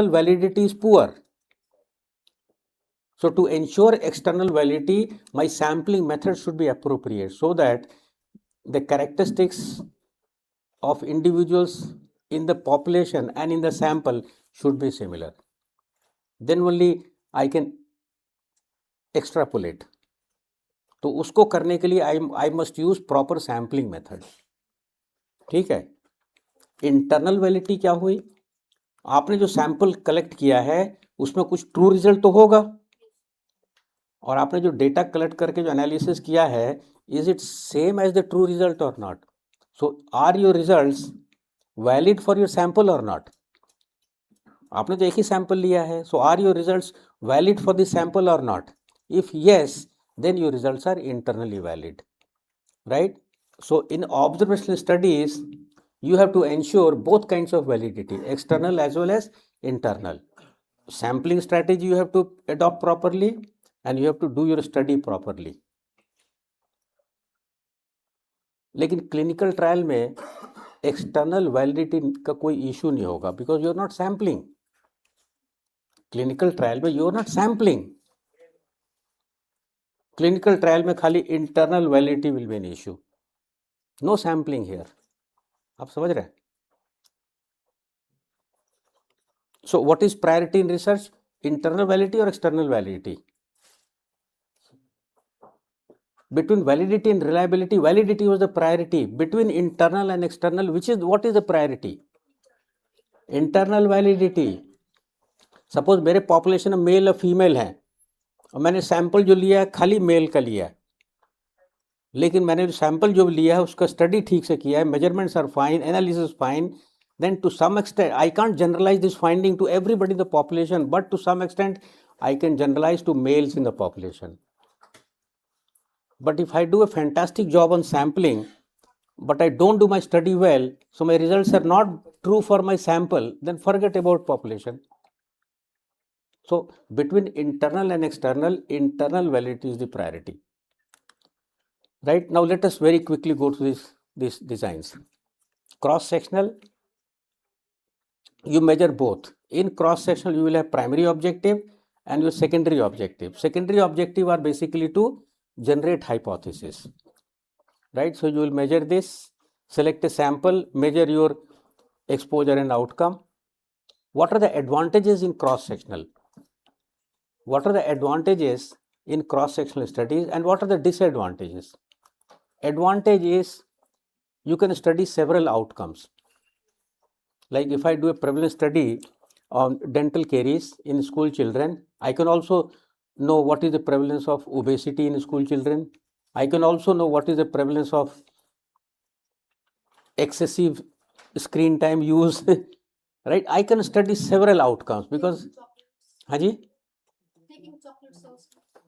validity is poor. So to ensure external validity, my sampling method should be appropriate so that the characteristics of individuals in the population and in the sample should be similar. Then only I can extrapolate. तो उसको करने के लिए I must use proper sampling method. ठीक है. Internal validity क्या हुई? आपने जो सैंपल कलेक्ट किया है उसमें कुछ ट्रू रिजल्ट तो होगा, और आपने जो डेटा कलेक्ट करके जो एनालिसिस किया है, is it same as the true result or not? So are your results valid for your sample or not? आपने तो एक ही सैंपल लिया है, so are your results valid for this sample or not? If yes, then your results are internally valid, right? So in observational studies you have to ensure both kinds of validity, external as well as internal. Sampling strategy you have to adopt properly and you have to do your study properly. लेकिन clinical trial में external validity का कोई issue नहीं होगा, because you are not sampling. Clinical trial में you are not sampling. Clinical trial में खाली internal validity will be an issue, no sampling here. आप समझ रहे हैं? So what is priority in research? Internal validity और external validity. Between validity and reliability, validity was the priority. Between internal and external, what is the priority? Internal validity. Suppose मेरे population में mail और female है और मैंने sample जो लिया है खाली मेल का लिया है, लेकिन मैंने जो सैंपल जो लिया है उसका स्टडी ठीक से किया है, measurements are fine, analysis fine, then to some extent I can't generalize this finding to everybody in the population, but to some extent I can generalize to males in the population. But if I do a fantastic job on sampling, but I don't do my study well, so my results are not true for my sample, then forget about population. So between internal and external, internal validity is the priority. Right, now let us very quickly go to these designs. Cross-sectional, you measure both. In cross-sectional you will have primary objective and your secondary objective. Secondary objective are basically to generate hypothesis, right? So you will measure this, select a sample, measure your exposure and outcome. What are the advantages in cross-sectional? What are the advantages in cross-sectional studies and what are the disadvantages? Advantage is you can study several outcomes. Like if I do a prevalence study on dental caries in school children, I can also know what is the prevalence of obesity in school children. I can also know what is the prevalence of excessive screen time use, right? I can study several outcomes because, Haji?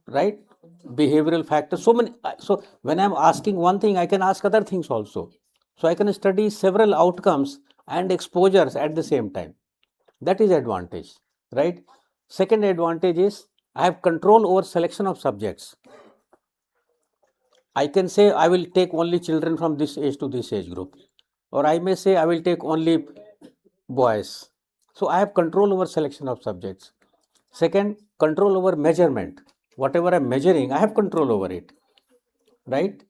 Right? Behavioral factors, so many. So when I'm asking one thing, I can ask other things also. So I can study several outcomes and exposures at the same time. That is advantage, right? Second advantage is I have control over selection of subjects. I can say I will take only children from this age to this age group, or I may say I will take only boys. So I have control over selection of subjects. Second, control over measurement. Whatever I'm measuring, I have control over it, right?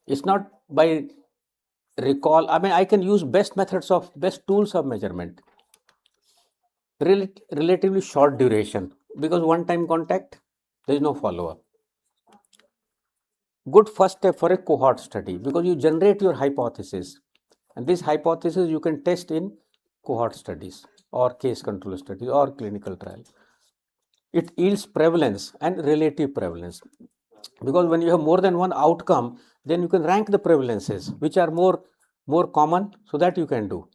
It's not by recall. I mean, I can use best tools of measurement. Relatively short duration, because one-time contact, there is no follow-up. Good first step for a cohort study, because you generate your hypothesis, and this hypothesis you can test in cohort studies or case control studies or clinical trial. It yields prevalence and relative prevalence, because when you have more than one outcome, then you can rank the prevalences which are more common, so that you can do.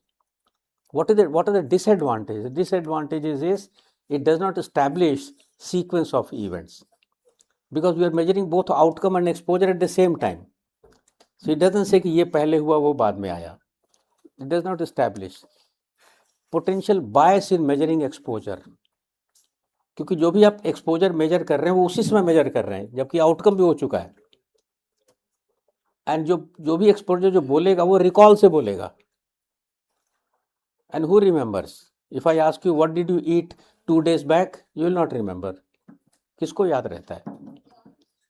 What are the disadvantages? The disadvantages is it does not establish sequence of events, because we are measuring both outcome and exposure at the same time. So it doesn't say कि ये पहले हुआ वो बाद में आया. It does not establish. Potential bias in measuring exposure, क्योंकि जो भी आप एक्सपोजर मेजर कर रहे हैं वो उसी समय मेजर कर रहे हैं, जबकि आउटकम भी हो चुका है. एंड जो भी एक्सपोजर जो बोलेगा वो रिकॉल से बोलेगा. And who remembers? If I ask you what did you eat 2 days back, you will not remember. किसको याद रहता है?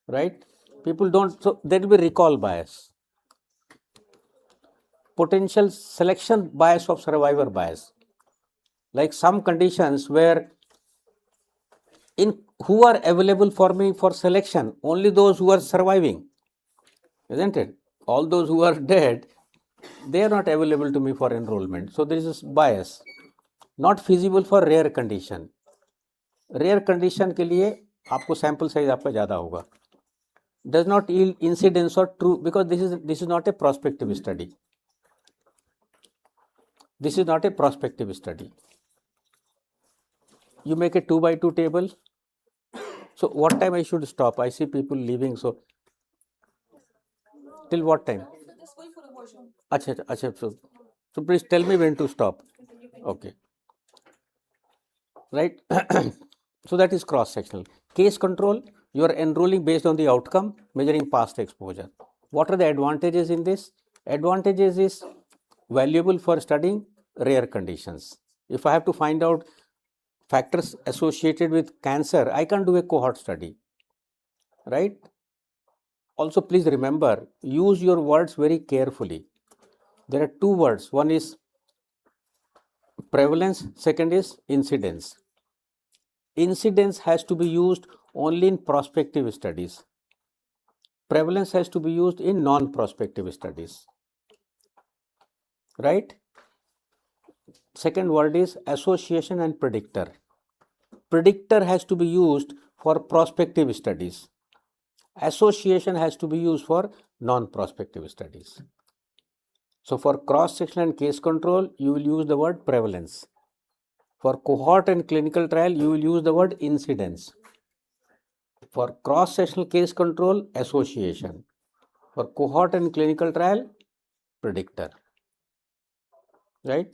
Right? People don't, so there will be recall bias. Potential selection bias of survivor bias. Like some conditions where who are available for me for selection, only those who are surviving, isn't it? All those who are dead, they are not available to me for enrollment. So there is a bias. Not feasible for rare condition. Rare condition के लिए आपको sample size आपका ज़्यादा होगा. Does not yield incidence or true, because this is not a prospective study. This is not a prospective study. You make a 2x2 table. So what time I should stop? I see people leaving. So till what time? Achha. So please tell me when to stop. Okay. Right? So that is cross-sectional. Case control, you are enrolling based on the outcome, measuring past exposure. What are the advantages in this? Advantages is valuable for studying rare conditions. If I have to find out factors associated with cancer, I can do a cohort study, right? Also, please remember, use your words very carefully. There are two words. One is prevalence, second is incidence. Incidence has to be used only in prospective studies. Prevalence has to be used in non-prospective studies, right? Second word is association and predictor. Predictor has to be used for prospective studies. Association has to be used for non-prospective studies. So for cross-section and case control, you will use the word prevalence. For cohort and clinical trial, you will use the word incidence. For cross-sectional case control, association. For cohort and clinical trial, predictor. Right?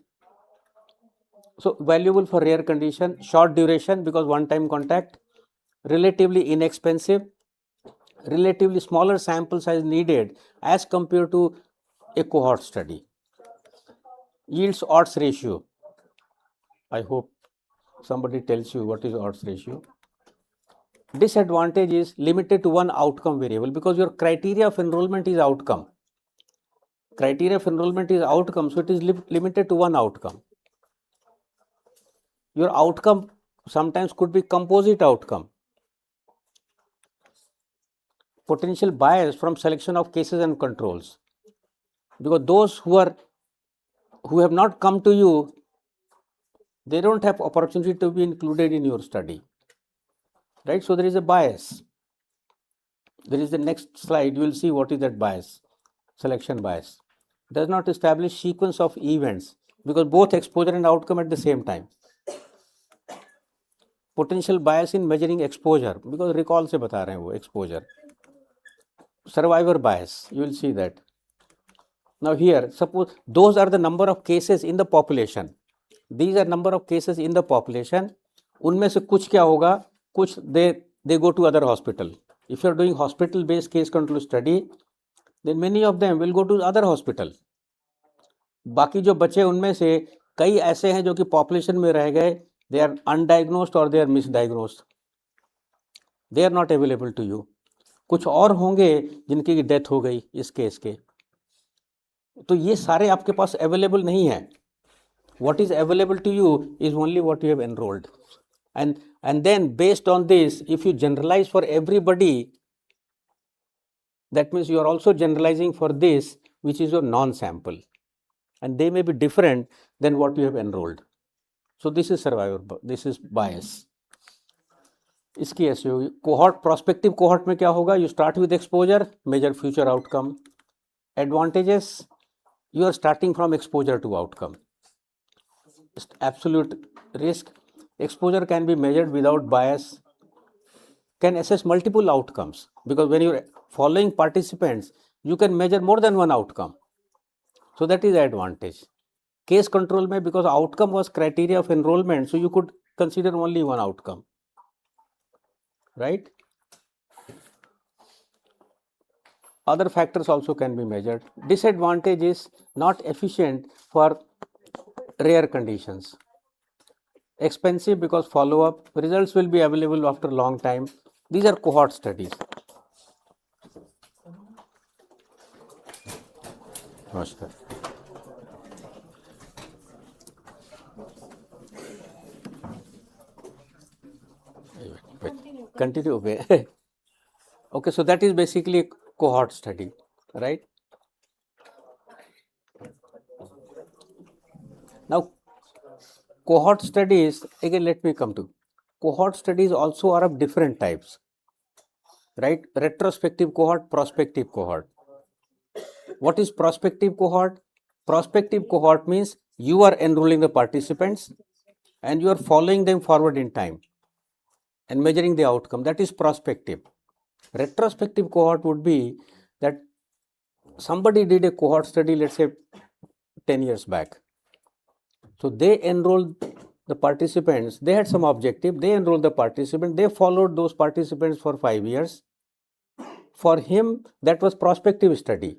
So valuable for rare condition, short duration because one-time contact, relatively inexpensive, relatively smaller sample size needed as compared to a cohort study. Yields odds ratio. I hope somebody tells you what is odds ratio. Disadvantage is limited to one outcome variable because your criteria of enrollment is outcome. Criteria of enrollment is outcome, so it is limited to one outcome. Your outcome sometimes could be composite outcome. Potential bias from selection of cases and controls. Because those who have not come to you, they don't have opportunity to be included in your study. Right? So there is a bias. There is the next slide. You will see what is that bias. Selection bias. Does not establish sequence of events because both exposure and outcome at the same time. Potential bias in measuring exposure because recall से बता रहे हैं वो exposure. Survivor bias. You will see that. Now here, suppose those are the number of cases in the population. These are number of cases in the population. उनमें से कुछ क्या होगा? कुछ they go to other hospital. If you are doing hospital based case control study, then many of them will go to other hospital. बाकी जो बचे उनमें से कई ऐसे हैं जो कि population में रह गए, they are undiagnosed or they are misdiagnosed. They are not available to you. कुछ और होंगे जिनकी डेथ हो गई इस केस के, तो ये सारे आपके पास अवेलेबल नहीं है. What is available to you is only what you have enrolled. And then based on this, if you generalize for everybody, that means you are also generalizing for this, which is your non-sample. And they may be different than what you have enrolled. So this is survivor, this is bias. इसकी ऐसे होगी. Cohort, prospective cohort में क्या होगा? You start with exposure, measure future outcome. Advantages, you are starting from exposure to outcome. Absolute risk, exposure can be measured without bias, can assess multiple outcomes because when you are following participants, you can measure more than one outcome. So that is the advantage. Case control में because outcome was criteria of enrollment, so you could consider only one outcome. Right? Other factors also can be measured. Disadvantage is not efficient for rare conditions. expensive because follow-up, results will be available after a long time. These are cohort studies. Namaskar. Continue. Okay. Okay, so that is basically a cohort study, right? Now, cohort studies, again, let me come to. Cohort studies also are of different types, right? Retrospective cohort, prospective cohort. What is prospective cohort? Prospective cohort means you are enrolling the participants and you are following them forward in time and measuring the outcome. That is prospective. Retrospective cohort would be that somebody did a cohort study, let's say 10 years back. So they enrolled the participants, they had some objective, they enrolled the participants, they followed those participants for 5 years. For him, that was prospective study.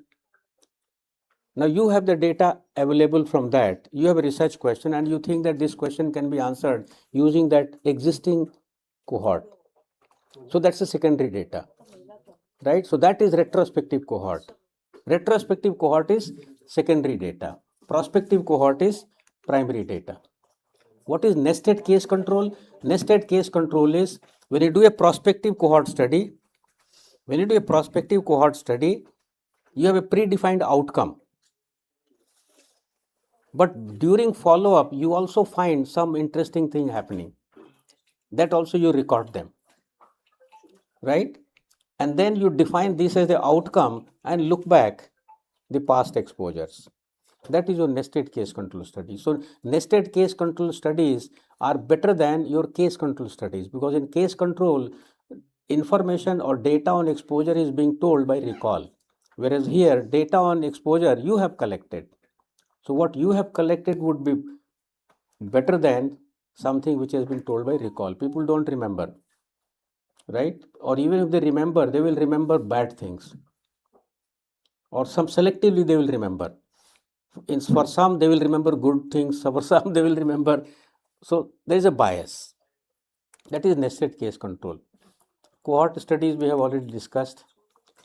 Now you have the data available from that, you have a research question and you think that this question can be answered using that existing cohort. So that's the secondary data, right? So that is retrospective cohort. Retrospective cohort is secondary data. Prospective cohort is primary data. What is nested case control? Nested case control is when you do a prospective cohort study, you have a predefined outcome. But during follow-up, you also find some interesting thing happening. That also you record them, right? And then you define this as the outcome and look back the past exposures. That is your nested case control study. So nested case control studies are better than your case control studies, because in case control, information or data on exposure is being told by recall, whereas here data on exposure you have collected. So what you have collected would be better than something which has been told by recall. People don't remember, right? Or even if they remember, they will remember bad things, or some selectively they will remember. For some they will remember good things, for some they will remember. So there is a bias. That is nested case control. Cohort studies we have already discussed.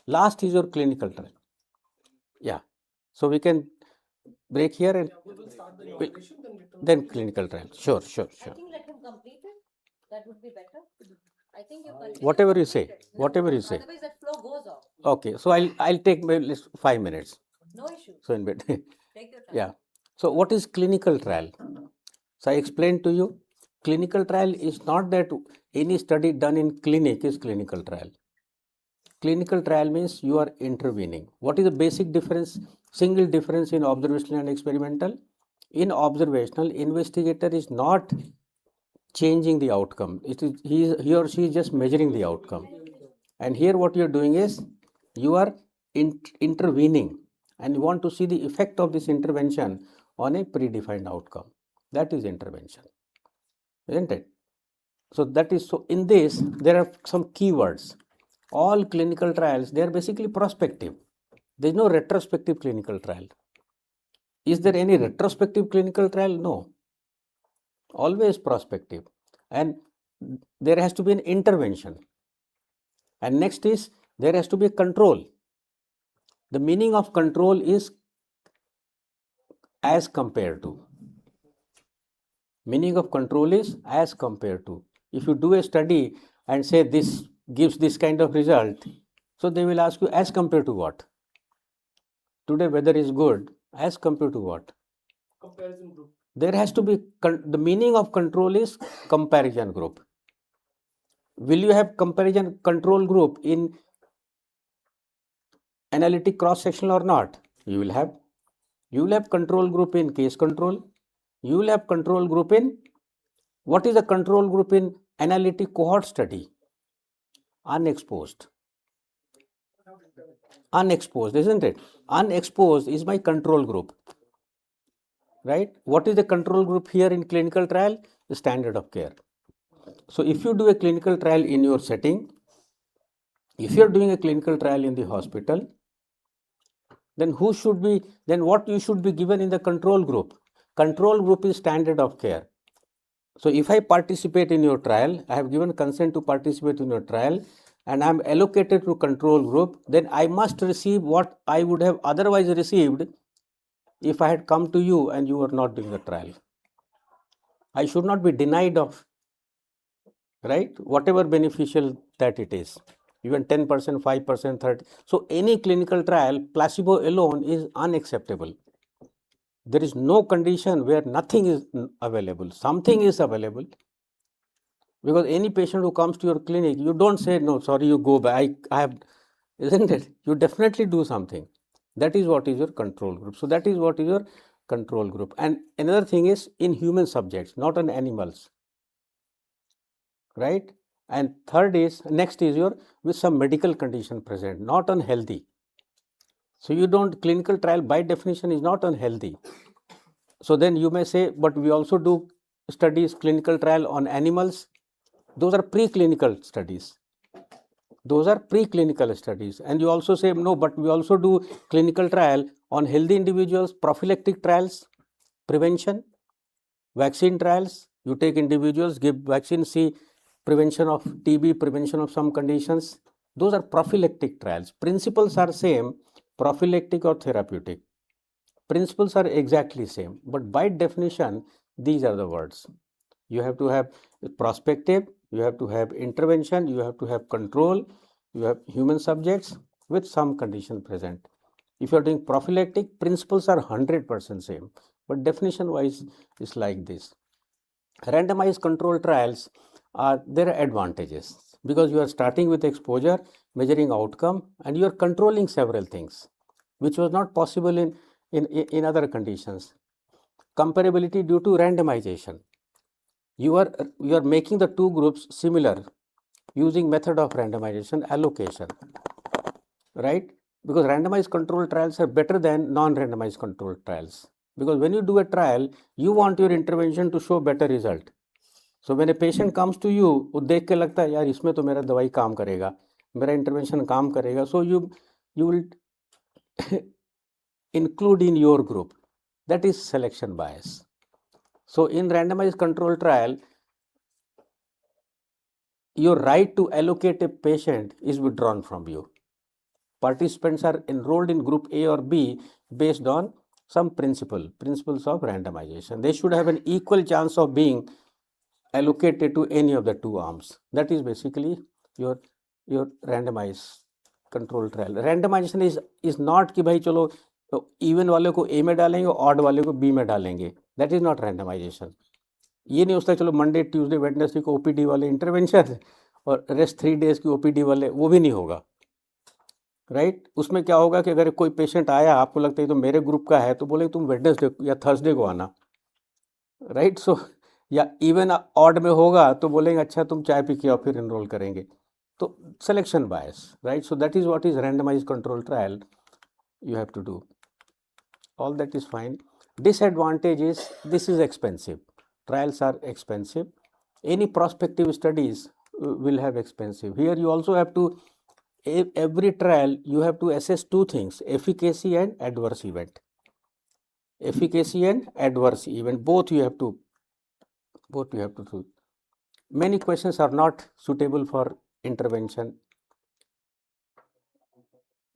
Last is your clinical trial. Yeah. So we can break here and then clinical trial. Sure. I think let him complete it. That would be better. I think you Whatever you say. Otherwise that flow goes off. Okay. So I'll take maybe 5 minutes. No issue. So in bed. Take your time. Yeah. So what is clinical trial? So I explained to you, clinical trial is not that any study done in clinic is clinical trial. Clinical trial means you are intervening. What is the basic difference, single difference in observational and experimental? In observational, investigator is not changing the outcome. It is he or she is just measuring the outcome. And here what you are doing is you are intervening and you want to see the effect of this intervention on a predefined outcome. That is intervention, isn't it? So that is, so in this there are some keywords. All clinical trials, they are basically prospective. There is no retrospective clinical trial. Is there any retrospective clinical trial? No. Always prospective. And there has to be an intervention. And next is there has to be a control. The meaning of control is as compared to. Meaning of control is as compared to. If you do a study and say this gives this kind of result, so they will ask you as compared to what? Today weather is good, as compared to what? Comparison group. There has to be, the meaning of control is comparison group. Will you have comparison control group in analytic cross section or not? You will have. You will have control group in case control. You will have control group in, what is the control group in analytic cohort study? Unexposed. Unexposed, isn't it? Unexposed is my control group, right? What is the control group here in clinical trial? The standard of care. So if you do a clinical trial in your setting, if you are doing a clinical trial in the hospital, then what you should be given in the control group? Control group is standard of care. So if I participate in your trial, I have given consent to participate in your trial, and I am allocated to control group, then I must receive what I would have otherwise received if I had come to you and you were not doing the trial. I should not be denied of, right, whatever beneficial that it is, even 10%, 5%, 30%. So any clinical trial, placebo alone is unacceptable. There is no condition where nothing is available. Something is available. Because any patient who comes to your clinic, you don't say, no, sorry, you go back. I have, isn't it? You definitely do something. That is what is your control group. So that is what is your control group. And another thing is in human subjects, not on animals, right? And third is, next is your with some medical condition present, not unhealthy. So you don't, clinical trial by definition is not unhealthy. So then you may say, but we also do studies, clinical trial on animals. Those are preclinical studies. Those are preclinical studies. And you also say, no, but we also do clinical trial on healthy individuals, prophylactic trials, prevention, vaccine trials. You take individuals, give vaccine, see prevention of TB, prevention of some conditions. Those are prophylactic trials. Principles are same, prophylactic or therapeutic. Principles are exactly same, but by definition, these are the words. You have to have prospective, you have to have intervention, you have to have control, you have human subjects with some condition present. If you are doing prophylactic, principles are 100% same, but definition wise is like this. Randomized control trials are, there are advantages because you are starting with exposure, measuring outcome, and you are controlling several things, which was not possible in other conditions. Comparability due to randomization. You are making the two groups similar using method of randomization allocation, right? Because randomized control trials are better than non-randomized control trials. Because when you do a trial, you want your intervention to show better result. So when a patient comes to you, वो देख के लगता है यार इसमें तो मेरा दवाई काम करेगा, मेरा इंटरवेंशन काम करेगा. So you will include in your group. That is selection bias. So in randomized control trial, your right to allocate a patient is withdrawn from you. Participants are enrolled in group A or B based on some principles of randomization. They should have an equal chance of being allocated to any of the two arms. That is basically your randomized control trial. Randomization is not कि भाई चलो even वाले को A में डालेंगे और odd वाले को B में डालेंगे. That is not randomization. ये नहीं होता चलो मंडे ट्यूसडे वेडनेसडे को ओपीडी वाले इंटरवेंशन और रेस्ट 3 डेज की ओपीडी वाले, वो भी नहीं होगा, राइट? उसमें क्या होगा कि अगर कोई पेशेंट आया, आपको लगता है तो मेरे ग्रुप का है, तो बोले तुम वेडनेसडे या थर्सडे को आना, राइट? सो या इवन ऑड में होगा तो बोलेंगे अच्छा तुम चाय पी के और फिर एनरोल करेंगे. तो selection bias, right? So that is what is randomise control trial you have to do. All that is fine. Disadvantage is this is expensive. Trials are expensive. Any prospective studies will have expensive. Here you also have to, every trial you have to assess two things: efficacy and adverse event. Efficacy and adverse event, both you have to do. Many questions are not suitable for intervention.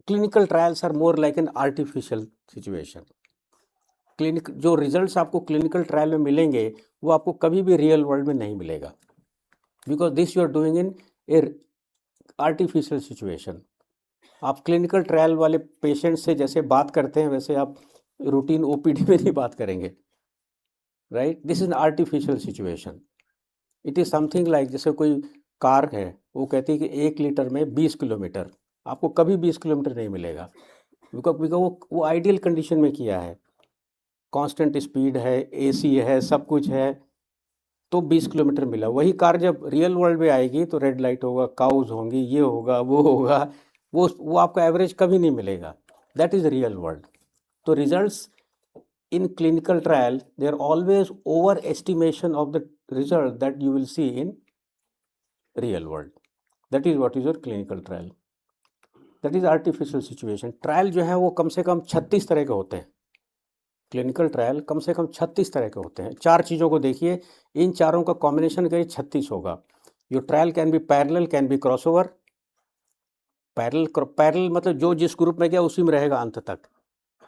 Clinical trials are more like an artificial situation. Clinic जो results आपको clinical trial में मिलेंगे वो आपको कभी भी real world में नहीं मिलेगा, because this you are doing in a artificial situation. आप क्लिनिकल ट्रायल वाले पेशेंट से जैसे बात करते हैं वैसे आप रूटीन ओपीडी में नहीं बात करेंगे, right? This is an artificial situation. It is something like जैसे कोई कार है, वो कहती है कि 1 लीटर में 20 किलोमीटर, आपको कभी 20 किलोमीटर नहीं मिलेगा, बिकॉज वो आइडियल कंडीशन में किया है, कांस्टेंट स्पीड है, एसी है, सब कुछ है, तो 20 किलोमीटर मिला. वही कार जब रियल वर्ल्ड में आएगी तो रेड लाइट होगा, काउज होंगी, ये होगा, वो होगा, वो आपका एवरेज कभी नहीं मिलेगा. That is real world. तो results in clinical trial, there are always overestimation of the result that you will see in real world. That is what is your clinical trial. That is artificial situation. Trial जो है वो कम से कम 36 तरह के होते हैं. Clinical trial कम से कम 36 तरह के होते हैं। 4 चीज़ों को देखिए, इन चारों का कॉम्बिनेशन करिए 36 होगा। Your trial can be parallel, can be crossover. Parallel मतलब जो जिस ग्रुप में गया उसी में रहेगा अंत तक।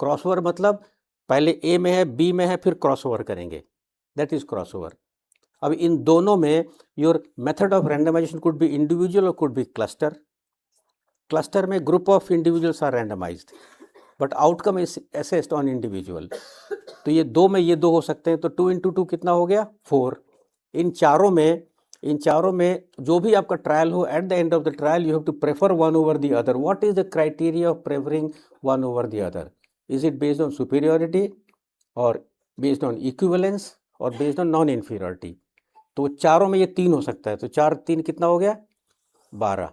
क्रॉसओवर मतलब पहले ए में है, बी में है, फिर क्रॉसओवर करेंगे, दैट इज क्रॉसओवर। अब इन दोनों में your method of randomization could be individual or could be cluster. Cluster में group of individuals are randomized but outcome is assessed on individual. तो ये दो में ये दो हो सकते हैं, तो 2 into 2 कितना हो गया 4। इन चारों में जो भी आपका ट्रायल हो, at the end of the trial you have to prefer one over the other. What is the criteria of preferring one over the other? Is it based on superiority or based on equivalence or based on non inferiority? तो चारों में ये 3 हो सकता है, तो 4 3 कितना हो गया 12।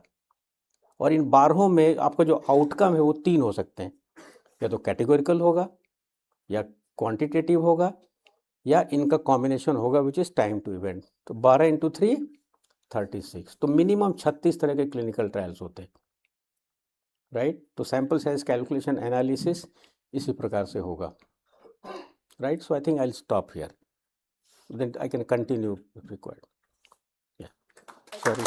और इन 12 में आपका जो आउटकम है वो 3 हो सकते हैं, या तो कैटेगोरिकल होगा, या क्वांटिटेटिव होगा, या इनका कॉम्बिनेशन होगा which is time to event. तो 12 into 3 36। तो मिनिमम 36 तरह के क्लिनिकल ट्रायल्स होते हैं, राइट। तो सैम्पल साइज कैलकुलेशन एनालिसिस इसी प्रकार से होगा, right. So I think I will stop here, then I can continue if required. Sorry.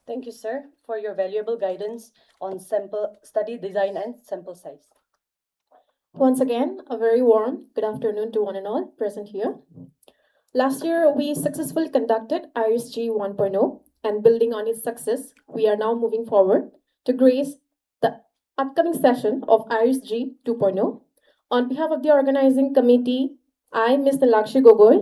Thank you, sir, for your valuable guidance on sample study design and sample size. Once again, a very warm good afternoon to one and all present here. Last year, we successfully conducted IRIS-G 1.0, and building on its success, we are now moving forward to grace the upcoming session of IRIS-G 2.0. On behalf of the organizing committee, I, Mr. Lakshi Gogoi,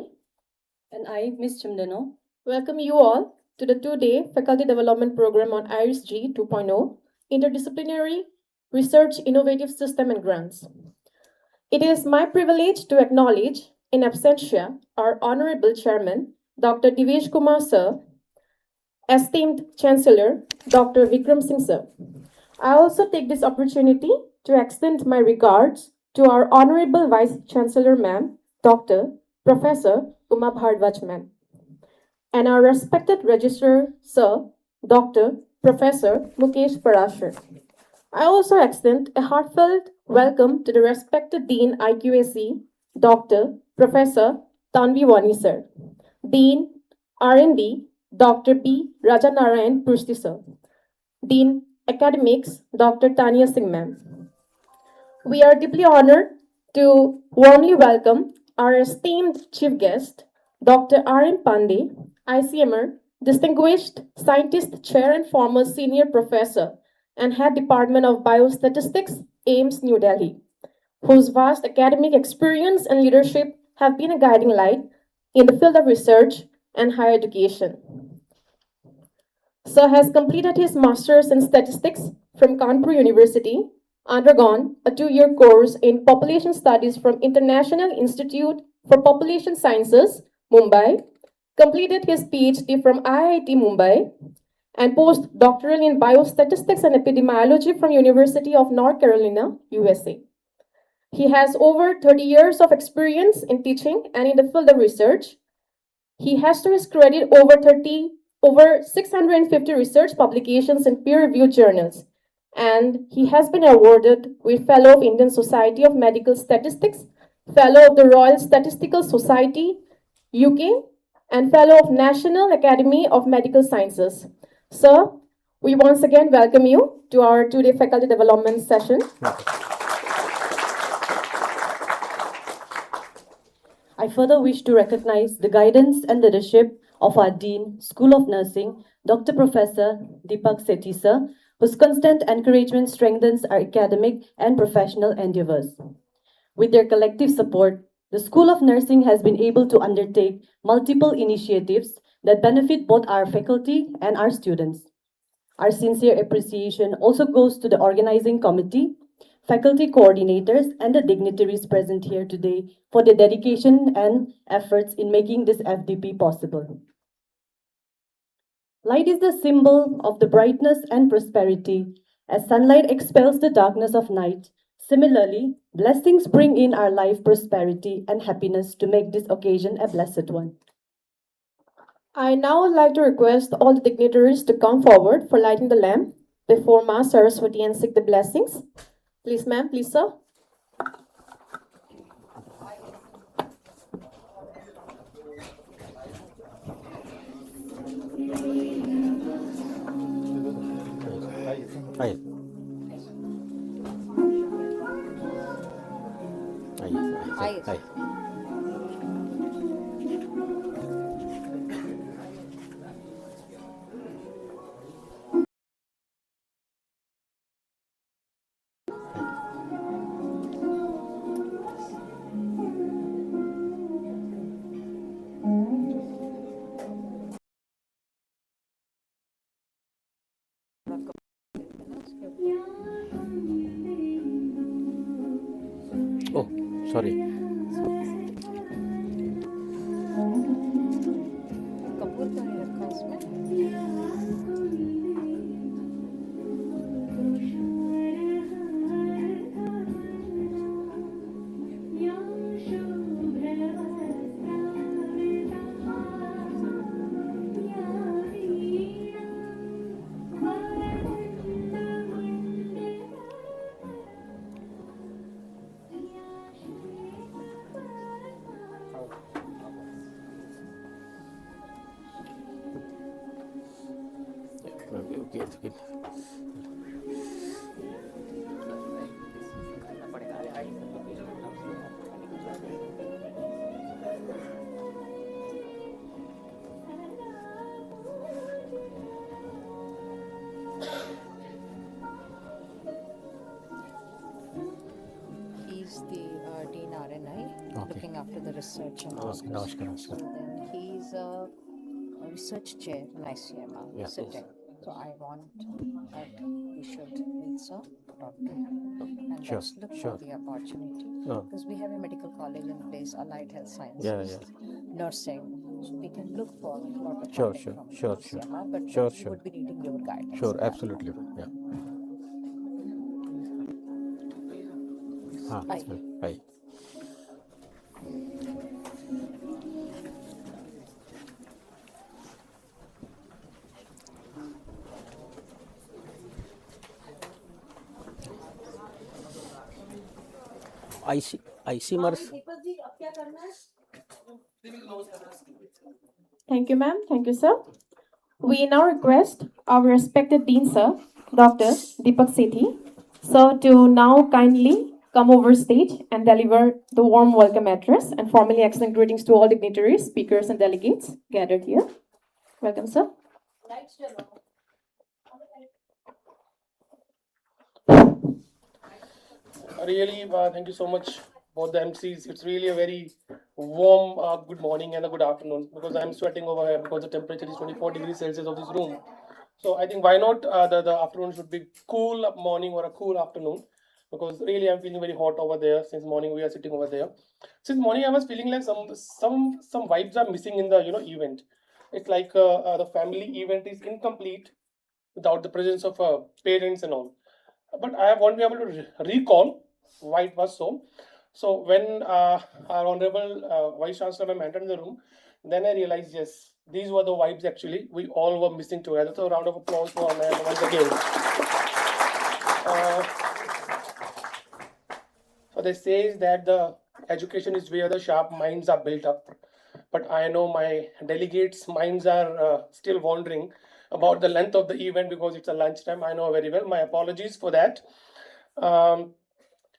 And I, Ms. Chimdano, welcome you all to the 2-day faculty development program on IRIS-G 2.0, Interdisciplinary Research Innovative System and Grants. It is my privilege to acknowledge, in absentia, our Honorable Chairman, Dr. Divesh Kumar Sir, esteemed Chancellor, Dr. Vikram Singh Sir. I also take this opportunity to extend my regards to our Honorable Vice Chancellor Ma'am, Dr. Professor Uma Bhardwaj Ma'am, and our respected Registrar Sir, Dr. Professor Mukesh Parashar. I also extend a heartfelt welcome to the respected Dean IQAC, Dr. Professor Tanvi Wani Sir, Dean R&D, Dr. P. Rajanarayan Prushti Sir, Dean Academics, Dr. Tanya Singh Ma'am. We are deeply honored to warmly welcome our esteemed chief guest, Dr. R.M. Pandey, ICMR, Distinguished Scientist Chair and former Senior Professor and Head Department of Biostatistics, AIMS, New Delhi, whose vast academic experience and leadership have been a guiding light in the field of research and higher education. Sir has completed his Master's in Statistics from Kanpur University, undergone a 2-year course in Population Studies from International Institute for Population Sciences, Mumbai, completed his PhD from IIT Mumbai, and postdoctoral in Biostatistics and Epidemiology from University of North Carolina, USA. He has over 30 years of experience in teaching and in the field of research. He has to his credit over 650 research publications in peer-reviewed journals, and he has been awarded with Fellow of Indian Society of Medical Statistics, Fellow of the Royal Statistical Society, UK, and Fellow of National Academy of Medical Sciences. Sir, we once again welcome you to our 2-day faculty development session. I further wish to recognize the guidance and leadership of our Dean, School of Nursing, Dr. Professor Deepak Sethi Sir, whose constant encouragement strengthens our academic and professional endeavors. With their collective support, the School of Nursing has been able to undertake multiple initiatives that benefit both our faculty and our students. Our sincere appreciation also goes to the organizing committee, faculty coordinators, and the dignitaries present here today for their dedication and efforts in making this FDP possible. Light is the symbol of the brightness and prosperity. As sunlight expels the darkness of night, similarly, blessings bring in our life prosperity and happiness to make this occasion a blessed one. I now would like to request all the dignitaries to come forward for lighting the lamp before Ma Saraswati and seek the blessings. Please, ma'am, please, sir. Aye. Aye. Aye. Oh, sorry. Kapoor का ही रखा उसमें Okay, okay. he's the Dean RNI, Okay. looking after the research and all. Namaskar, namaskar, namaskar. So then he's a research chair in ICMR Yeah. sitting. So I want that we should meet sir, talk to him, and Sure, let's look sure. for the opportunity. Oh. Because we have a medical college in place, allied health sciences, Yeah. nursing. So we can look for a lot of Sure, funding sure, from sure, sure. ICMR, but Sure, we sure. would be needing your guidance. Sure, in that. absolutely. Yeah. हाँ, Aye. aye. ICMR. Thank you, ma'am. Thank you, sir. We now request our respected Dean, sir, Dr. Deepak Sethi, sir, to now kindly come over stage and deliver the warm welcome address and formally extend greetings to all dignitaries, speakers, and delegates gathered here. Welcome, sir. Really, thank you so much, both the MCs. It's really a very warm good morning and a good afternoon because I'm sweating over here because the temperature is 24 degrees Celsius of this room. So I think why not the afternoon should be cool morning or a cool afternoon because really I'm feeling very hot over there since morning we are sitting over there. Since morning I was feeling like some vibes are missing in the event. It's like the family event is incomplete without the presence of parents and all. But I won't be able to recall why it was so. So when our honorable Vice Chancellor ma'am entered in the room, then I realized, yes, these were the vibes actually. We all were missing together. So a round of applause for our ma'am once again. So they say that the education is where the sharp minds are built up. But I know my delegates' minds are still wondering about the length of the event because it's a lunchtime. I know very well. My apologies for that.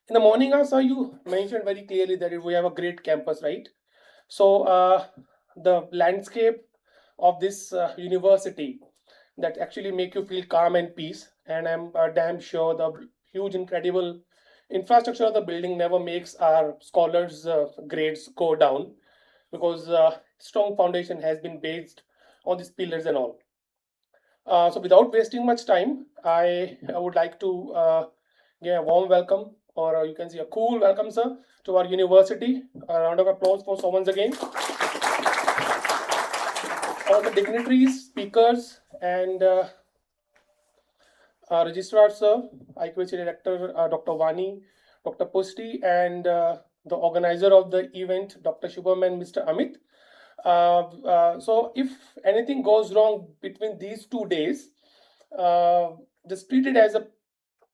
In the morning also, you mentioned very clearly that we have a great campus, right? So the landscape of this university that actually make you feel calm and peace. And I'm damn sure the huge, incredible infrastructure of the building never makes our scholars' grades go down because strong foundation has been based on these pillars and all. So without wasting much time, I would like to give a warm welcome, or you can say a cool welcome, sir, to our university. A round of applause for so once again. All the dignitaries, speakers, and registrar, sir, IQAC director, Dr. Vani, Dr. Pusti, and the organizer of the event, Dr. Shubham and Mr. Amit. So if anything goes wrong between these 2 days, just treat it as a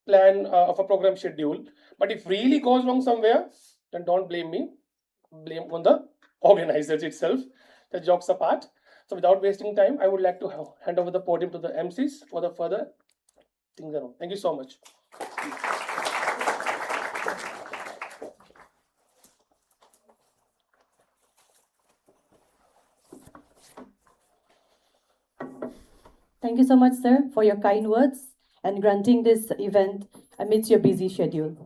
plan of a program schedule. But if really goes wrong somewhere, then don't blame me. Blame on the organizers itself. The jokes apart. So without wasting time, I would like to hand over the podium to the MCs for the further things around. Thank you so much. Thank you so much, sir, for your kind words and granting this event amidst your busy schedule.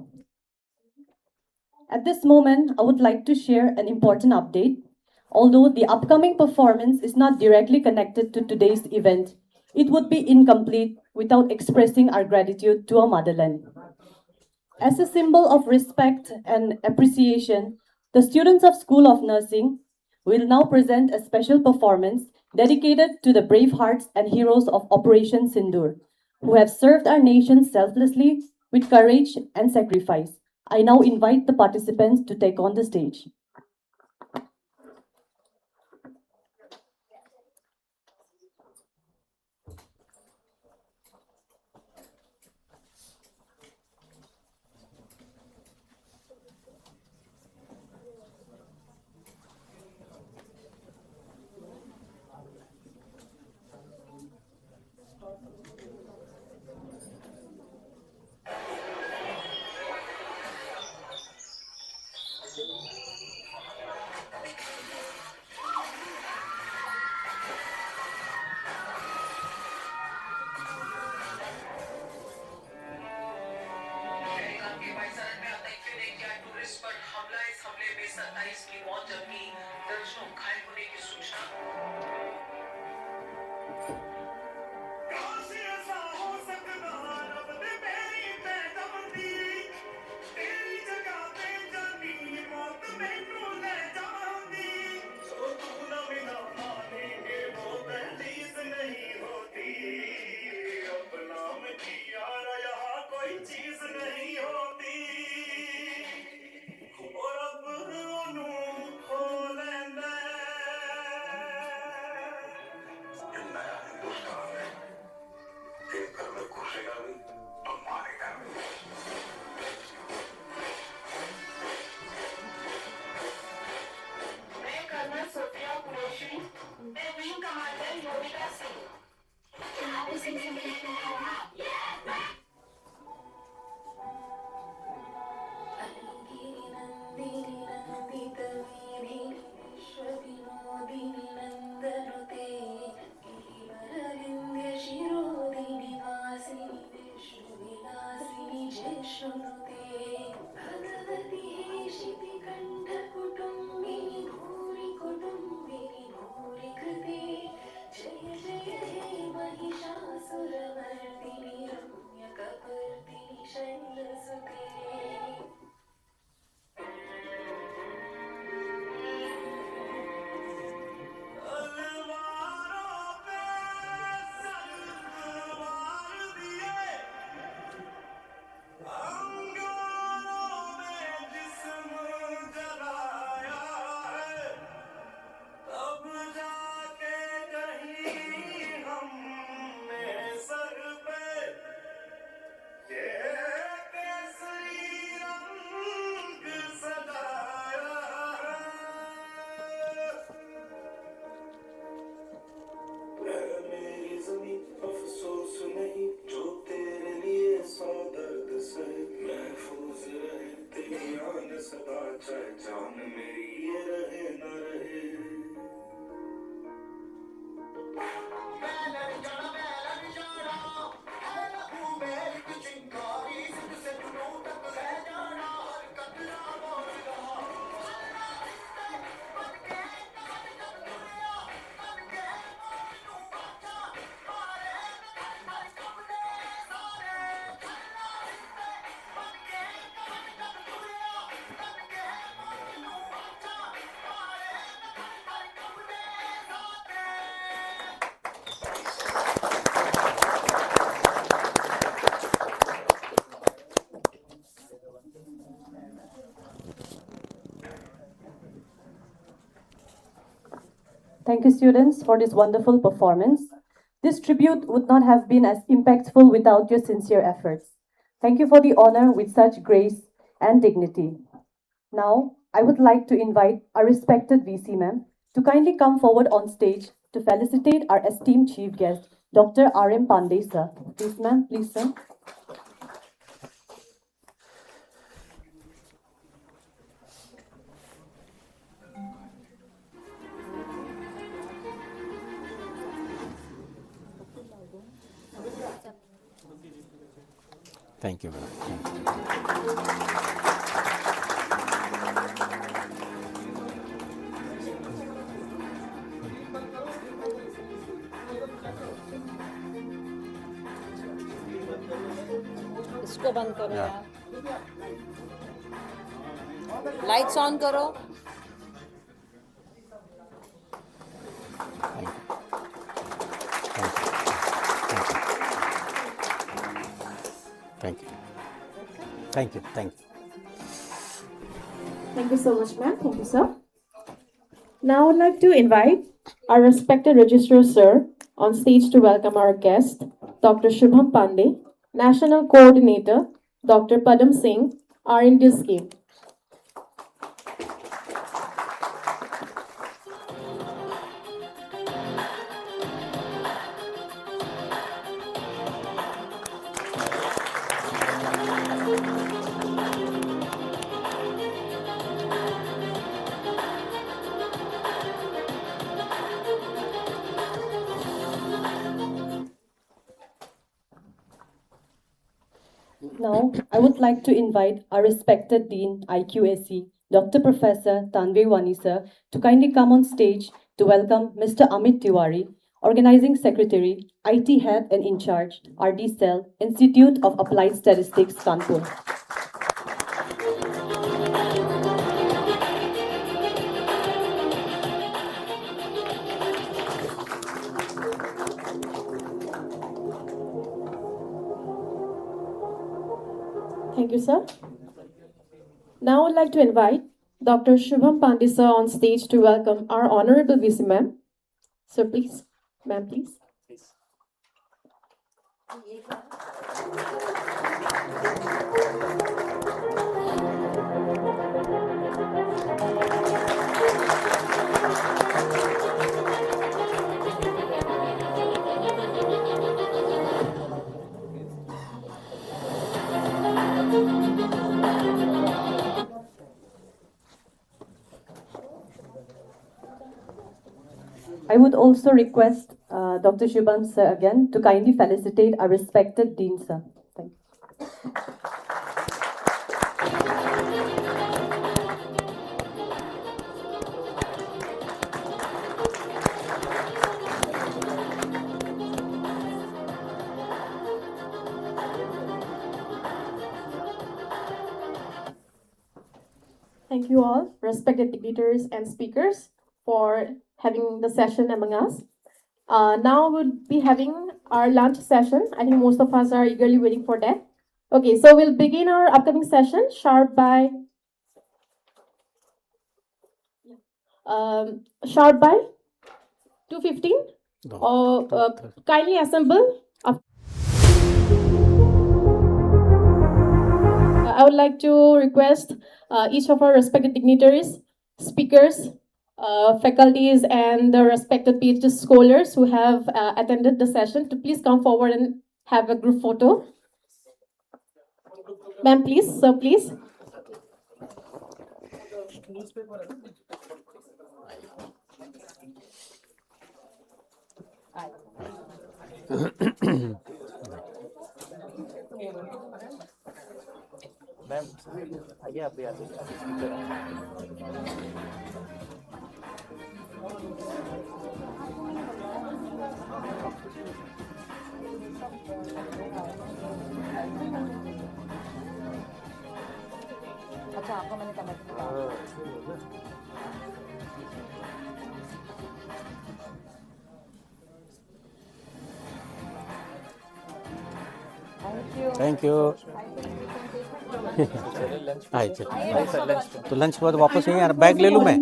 At this moment, I would like to share an important update. Although the upcoming performance is not directly connected to today's event, it would be incomplete without expressing our gratitude to our motherland. As a symbol of respect and appreciation, the students of School of Nursing will now present a special performance dedicated to the brave hearts and heroes of Operation Sindoor, who have served our nation selflessly with courage and sacrifice. I now invite the participants to take on the stage. Thank you, students, for this wonderful performance. This tribute would not have been as impactful without your sincere efforts. Thank you for the honor with such grace and dignity. Now, I would like to invite our respected VC ma'am to kindly come forward on stage to felicitate our esteemed chief guest, Dr. R.M. Pandey, sir. Please, ma'am, please, sir. Thank you, madam. Thank you. इसको बंद करो Yeah. यार, lights on करो. Thank you. Thank you. Thank you. Thank you so much, ma'am. Thank you, sir. Now I'd like to invite our respected registrar, sir, on stage to welcome our guest, Dr. Shubham Pandey, National Coordinator, Dr. Padam Singh, R&D scheme. Now, I would like to invite our respected Dean, IQAC, Dr. Professor Tanvir Wani, sir, to kindly come on stage to welcome Mr. Amit Tiwari, Organizing Secretary, IT Head and In Charge, RD Cell, Institute of Applied Statistics, Kanpur. Thank you, sir. Now I'd like to invite Dr. Shubham Pandey, sir, on stage to welcome our Honorable VC, ma'am. So please, ma'am, please. I would also request Dr. Shubham, sir, again, to kindly felicitate our respected Dean, sir. Thank you. Thank you all, respected debaters and speakers, for having the session among us. Now we'll be having our lunch session. I think most of us are eagerly waiting for that. Okay, so we'll begin our upcoming session sharp by 2:15. Kindly assemble. I would like to request each of our respected dignitaries, speakers, faculties, and the respected PhD scholars who have attended the session to please come forward and have a group photo. Ma'am, please. Sir, please. Ma'am आइए आप भी आ जाइए अच्छा, आपको मैंने connect किया. Thank you. Thank you. आए चल नहीं सर लंच तो लंच के बाद वापस यहीं आना बैग ले लूँ मैं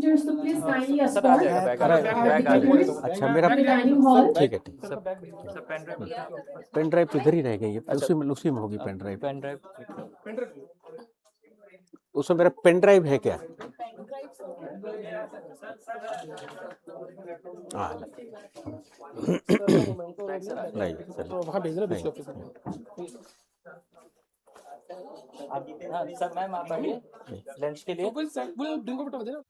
सर आ जाएगा बैग बैग आ जाएगा अच्छा मेरा ठीक है ठीक sir pen drive pen drive तो इधर ही रह गई है उसी में होगी पेन ड्राइव पेन ड्राइव उसमें मेरा पेन ड्राइव है क्या हाँ नहीं चल तो वहाँ भेजना दूसरे ऑफिस में हाँ सर मैम आप आइए लंच के लिए वो ड्रिंक को बता देना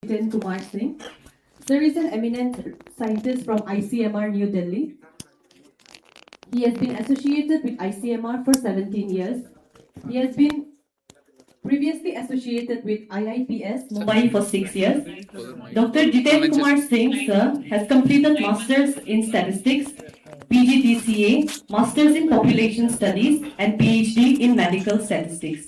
Jiten Kumar Singh. Sir is an eminent scientist from ICMR New Delhi. He has been associated with ICMR for 17 years. He has been previously associated with IIPS Mumbai for 6 years. Dr. Jiten Kumar Singh, sir, has completed Masters in Statistics, PGDCA, Masters in Population Studies, and PhD in Medical Statistics.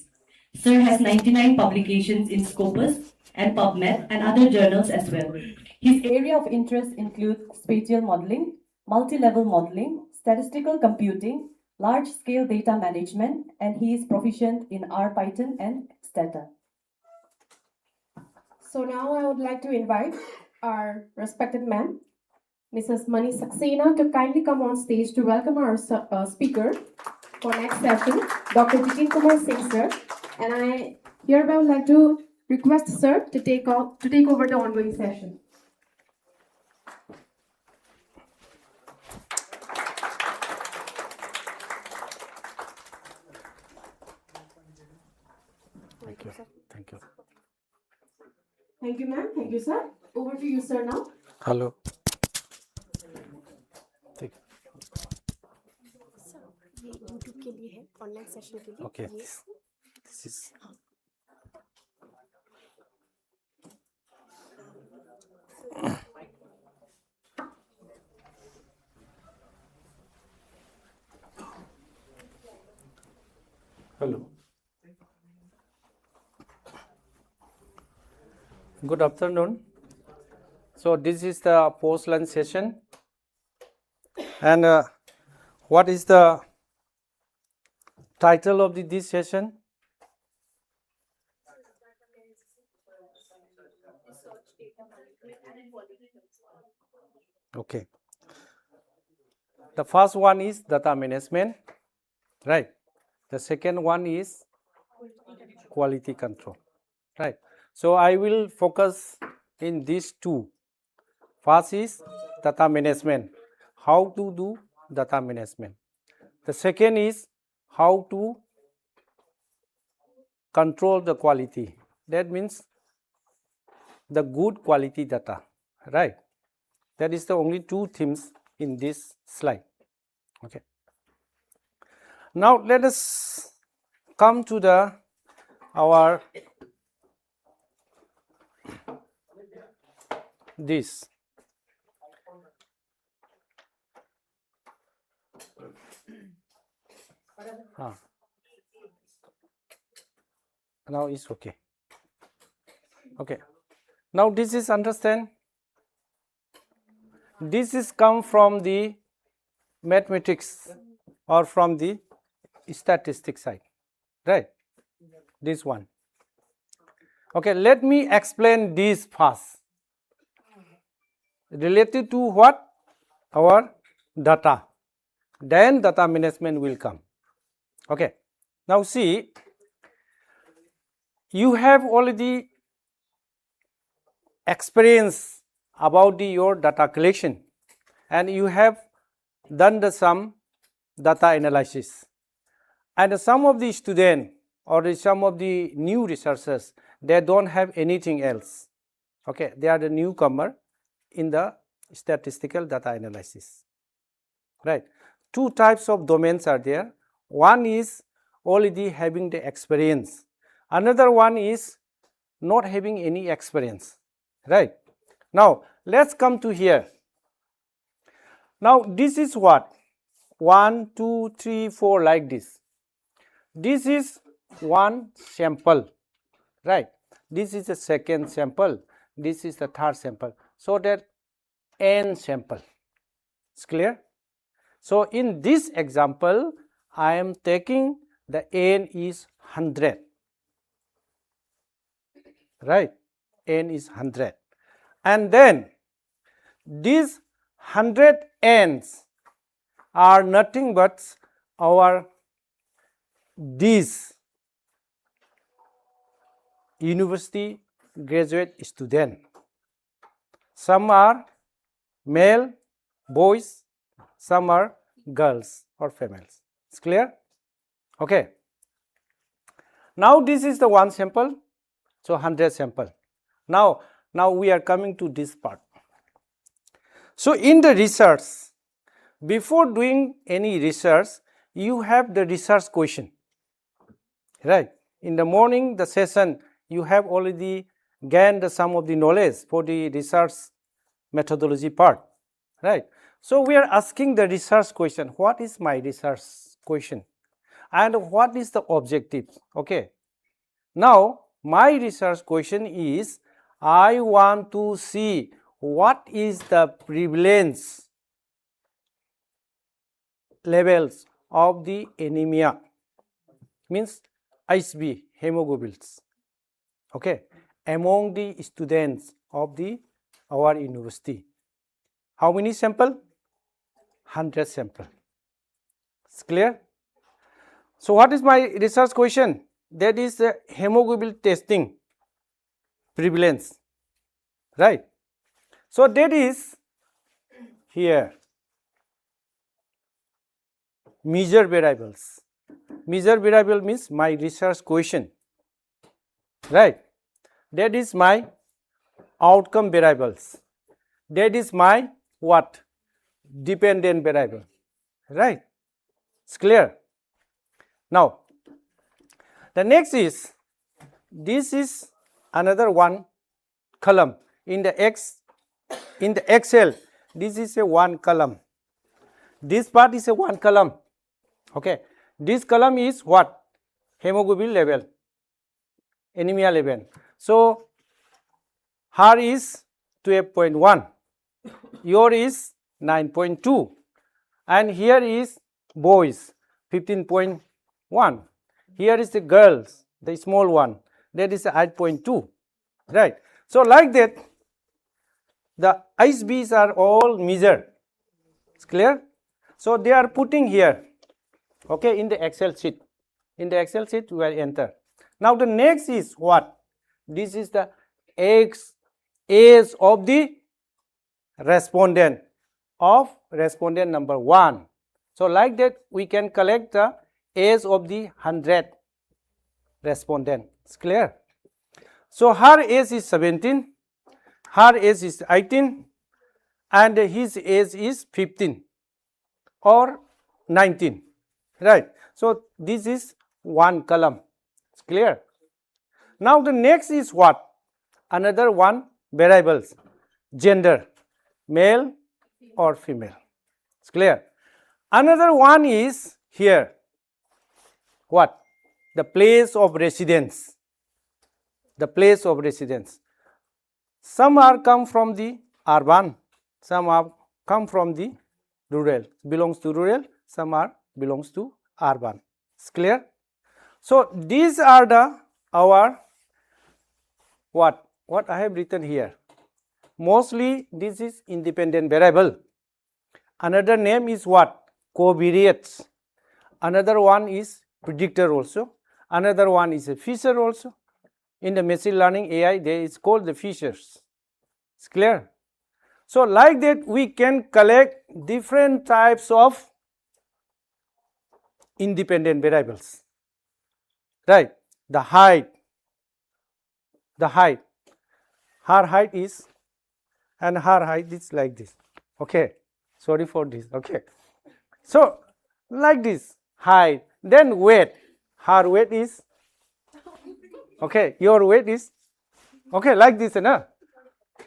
Sir has 99 publications in Scopus and PubMed and other journals as well. His area of interest include spatial modeling, multi-level modeling, statistical computing, large-scale data management, and he is proficient in R, Python, and Stata. So now I would like to invite our respected ma'am, Mrs. Mani Saxena, to kindly come on stage to welcome our speaker for next session, Dr. Jiten Kumar Singh, sir. And I hereby would like to request sir to take over the ongoing session. Thank you. Thank you. Thank you, ma'am. Thank you, sir. Over to you, sir, now. Hello. ये YouTube के लिए है, online session के लिए। Okay. ये This is. Hello. Good afternoon. So this is the post-lunch session, and what is the title of this session? Okay. The first one is data management, right? The second one is quality control, right? So I will focus in these two. First is data management, how to do data management. The second is how to control the quality. That means the good quality data, right? That is the only two themes in this slide. Okay. Now let us come to our this. Now it's okay. Okay. Now this is understand. This is come from the mathematics or from the statistics side, right? This one. Okay, let me explain this first. Related to what? Our data. Then data management will come. Okay. Now see, you have already experienced about your data collection, and you have done some data analysis. And some of the students or some of the new researchers, they don't have anything else. Okay, they are the newcomer in the statistical data analysis, right? Two types of domains are there. One is already having the experience. Another one is not having any experience, right? Now let's come to here. Now this is what? 1, 2, 3, 4 like this. This is one sample, right? This is the second sample. This is the third sample. So that n sample. It's clear? So in this example, I am taking the n is 100, right? N is 100. And then these 100 n's are nothing but our these university graduate student. Some are male, boys, some are girls or females. It's clear? Okay. Now this is the one sample, so 100 sample. Now Now we are coming to this part. So in the research, before doing any research, you have the research question, right? In the morning, the session, you have already gained some of the knowledge for the research methodology part, right? So we are asking the research question, what is my research question and what is the objective? Okay. Now my research question is, I want to see what is the prevalence levels of the anemia, means ISB, hemoglobins, okay, among the students of our university. How many sample? 100 sample. It's clear? So what is my research question? That is the hemoglobin testing prevalence, right? So that is here measure variables. Measure variable means my research question, right? That is my outcome variables. That is my what? Dependent variable, right? It's clear. Now the next is, this is another one column in the Excel. This is a one column. This part is a one column. Okay. This column is what? Hemoglobin level, anemia level. So her is 12.1, your is 9.2, and here is boys 15.1. Here is the girls, the small one, that is 8.2, right? So like that, the ISBs are all measured. It's clear? So they are putting here, okay, in the Excel sheet. In the Excel sheet, we will enter. Now the next is what? This is the age of the respondent number 1. So like that, we can collect the age of the 100 respondent. It's clear? So her age is 17, her age is 18, and his age is 15 or 19, right? So this is one column. It's clear? Now the next is what? Another one variables, gender, male or female. It's clear? Another one is here, what? The place of residence. The place of residence. Some are come from the urban, some are come from the rural, belongs to rural, some are belongs to urban. It's clear? So these are the our what I have written here. Mostly this is independent variable. Another name is what? Covariates. Another one is predictor also. Another one is a feature also. In the machine learning AI, there is called the features. It's clear? So like that, we can collect different types of independent variables, right? The height, her height is, and her height is like this. Okay, sorry for this. Okay, so like this, height, then weight. Her weight is, okay, your weight is, okay, like this, no?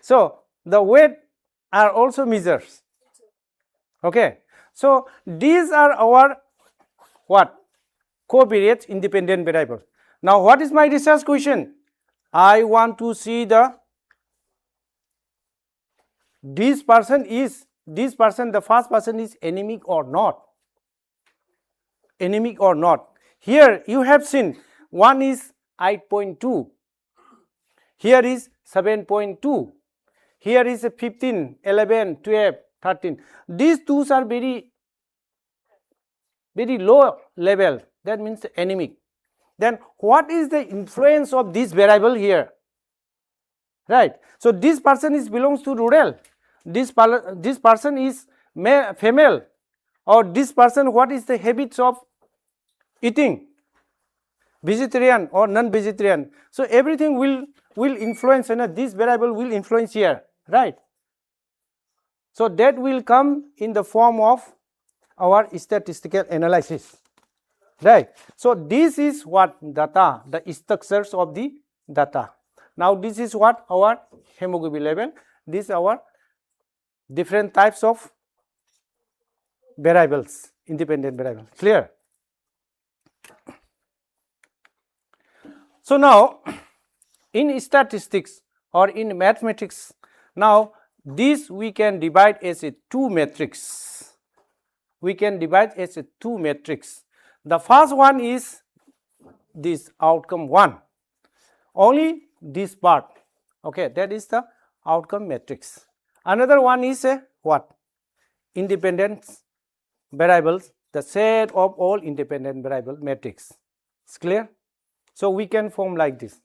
So the weight are also measures. Okay, so these are our what? Covariate independent variables. Now what is my research question? I want to see the the first person is anemic or not. Anemic or not. Here you have seen one is 8.2, here is 7.2, here is a 15, 11, 12, 13. These two are very low level, that means anemic. Then what is the influence of this variable here? Right. So this person is belongs to rural, this person is female, or this person, what is the habits of eating, vegetarian or non-vegetarian. So everything will will influence, this variable will influence here, right? So that will come in the form of our statistical analysis, right? So this is what data, the structures of the data. Now this is what our hemoglobin level, this is our different types of variables, independent variables, clear? So now in statistics or in mathematics, now this we can divide as a two matrix. We can divide as a two matrix. The first one is this outcome 1, only this part, okay, that is the outcome matrix. Another one is a what? Independent variables, the set of all independent variable matrix. It's clear? So we can form like this.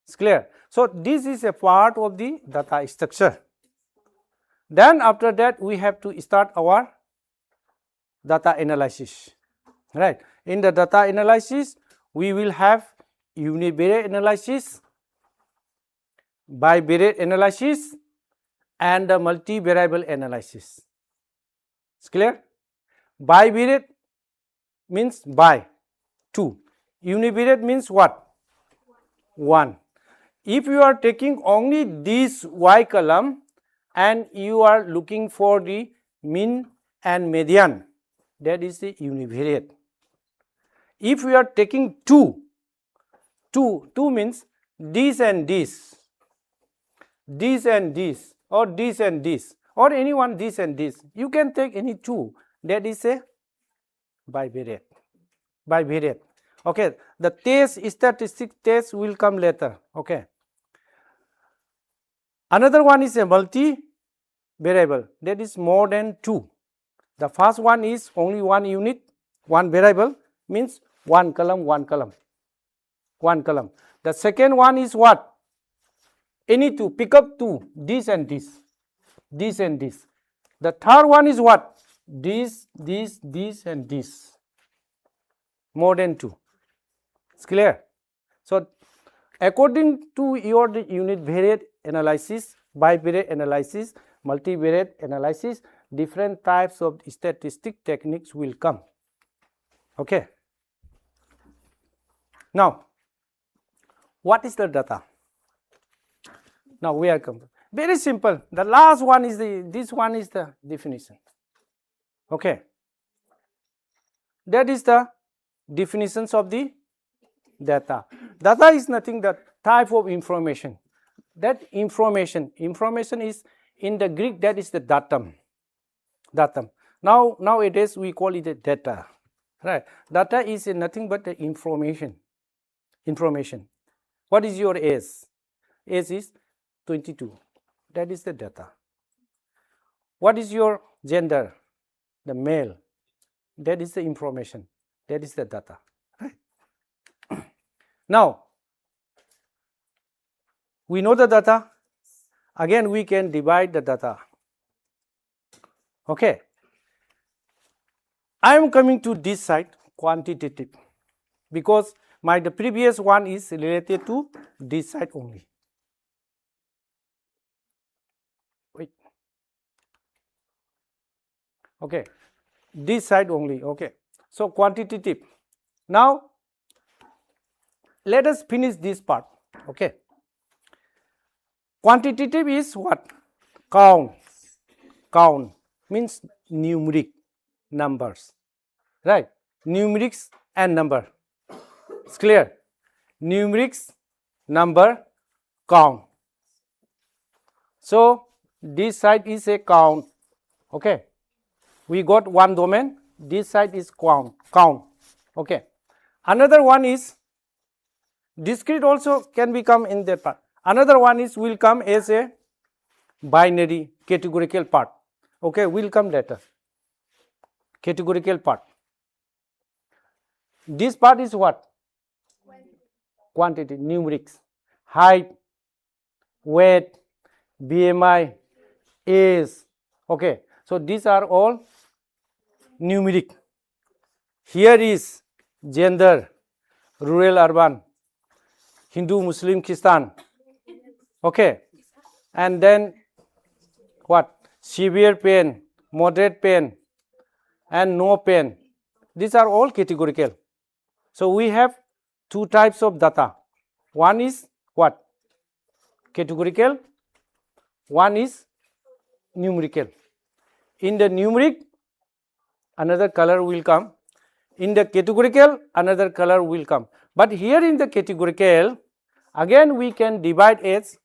It's clear? So this is a part of the data structure. Then after that we have to start our data analysis, right? In the data analysis we will have univariate analysis, bivariate analysis, and the multivariable analysis. It's clear? Bivariate means by 2. Univariate means what? 1. If you are taking only this y column and you are looking for the mean and median, that is the univariate. If you are taking 2 means this and this, this and this, or this and this, or any one this and this, you can take any 2, that is a bivariate. Bivariate. Okay, the test, statistic test will come later. Okay. Another one is a multi-variable, that is more than 2. The first one is only one unit, one variable, means one column, one column, one column. The second one is what? Any 2, pick up 2, this and this, this and this. The third one is what? This, and this, more than 2. It's clear? So according to your univariate analysis, bivariate analysis, multivariate analysis, different types of statistic techniques will come. Okay. Now, what is the data? Now we are coming. Very simple. The last one is this one is the definition. Okay. That is the definitions of the data. Data is nothing but type of information. That information is in the Greek, that is the datum. Datum. Nowadays we call it a data. Right. Data is nothing but the information. Information. What is your age? Age is 22. That is the data. What is your gender? The male. That is the information. That is the data. Right. Now, we know the data. Again, we can divide the data. Okay. I am coming to this side, quantitative, because the previous one is related to this side only. Wait. Okay. This side only. Okay. So quantitative. Now, let us finish this part. Okay. Quantitative is what? Count. Count means numeric, numbers. Right? Numerics and number. It's clear? Numerics, number, count. So this side is a count. Okay. We got one domain. This side is count. Okay. Another one is discrete, also can become in that part. Another one is will come as a binary categorical part. Okay, will come later. Categorical part. This part is what? Quantity, numerics. Height, weight, BMI, age. Okay, so these are all numeric. Here is gender, rural, urban. Hindu, Muslim, Christian. Okay. And then what? Severe pain, moderate pain, and no pain. These are all categorical. So we have two types of data. One is what? Categorical. One is numerical. In the numeric, another color will come. In the categorical, another color will come. But here in the categorical, again we can divide as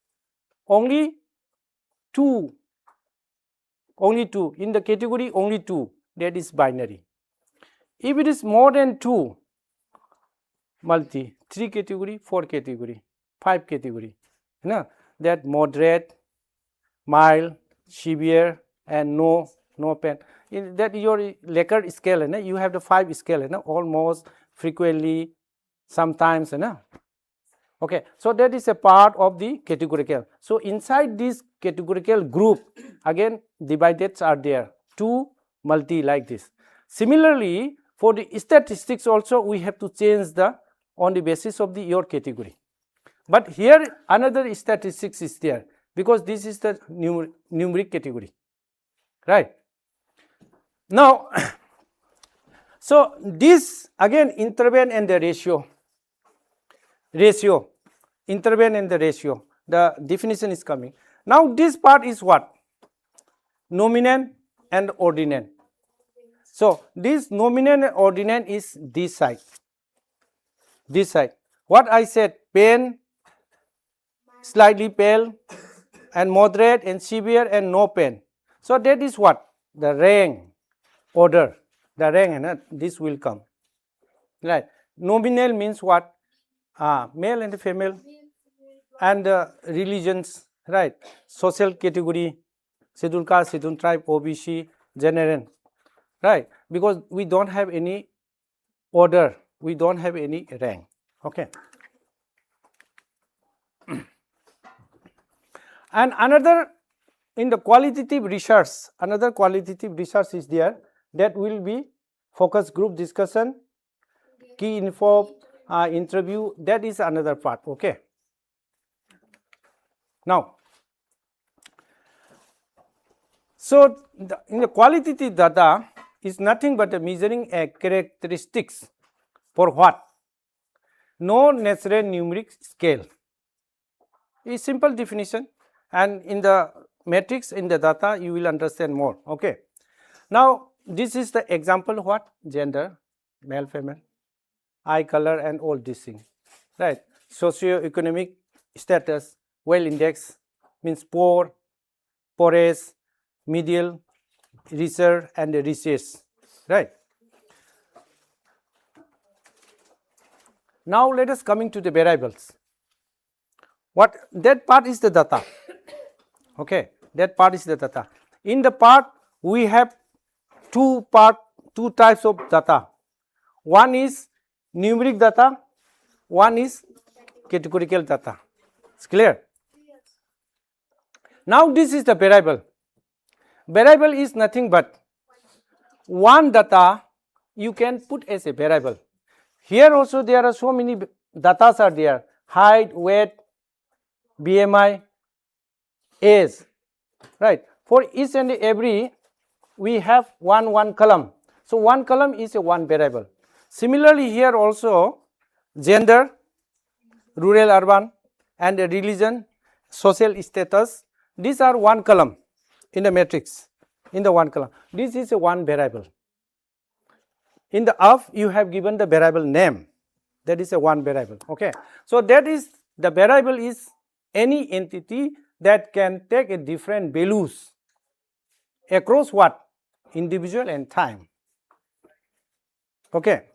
only two. Only two. In the category, only two. That is binary. If it is more than two, multi, 3 category, 4 category, 5 category. No? That moderate, mild, severe, and no pain. In that your Likert scale, no? You have the 5 scale, no? Almost, frequently, sometimes. No? Okay, so that is a part of the categorical. So inside this categorical group, again divideds are there, 2, multi like this. Similarly, for the statistics also we have to change the on the basis of the your category. But here another statistics is there because this is the numeric category, right? Now, so this again intervene and the ratio, intervene and the ratio, the definition is coming. Now this part is what? Nominand and ordinand. So this nominand and ordinand is this side. This side. What I said, pain, slightly pale, and moderate and severe and no pain. So that is what? The rank, order, the rank, and this will come. Right. Nominal means what? Male and female, and religions, right? Social category, scheduled caste, scheduled tribe, OBC, general, right? Because we don't have any order, we don't have any rank. Okay. And another in the qualitative research, another qualitative research is there that will be focus group discussion, key info, interview. That is another part. Okay. Now, so in the qualitative data is nothing but measuring a characteristics for what? No natural numeric scale. A simple definition, and in the matrix in the data you will understand more. Okay. Now this is the example what? Gender, male, female, eye color, and all these things, right? Socio-economic status, well index means poor, poorest, medial, richer, and richest, right? Now let us coming to the variables. What that part is the data. Okay, that part is the data. In the part we have two types of data. One is numeric data, one is categorical data. It's clear? Now this is the variable. Variable is nothing but one data you can put as a variable. Here also there are so many datas are there: height, weight, BMI, age, right? For each and every we have one column. So one column is a one variable. Similarly here also gender, rural, urban, and religion, social status, these are one column in the matrix, in the one column. This is a one variable. In the up you have given the variable name, that is a one variable. Okay. So that is the variable is any entity that can take a different values across what? Individual and time. Okay.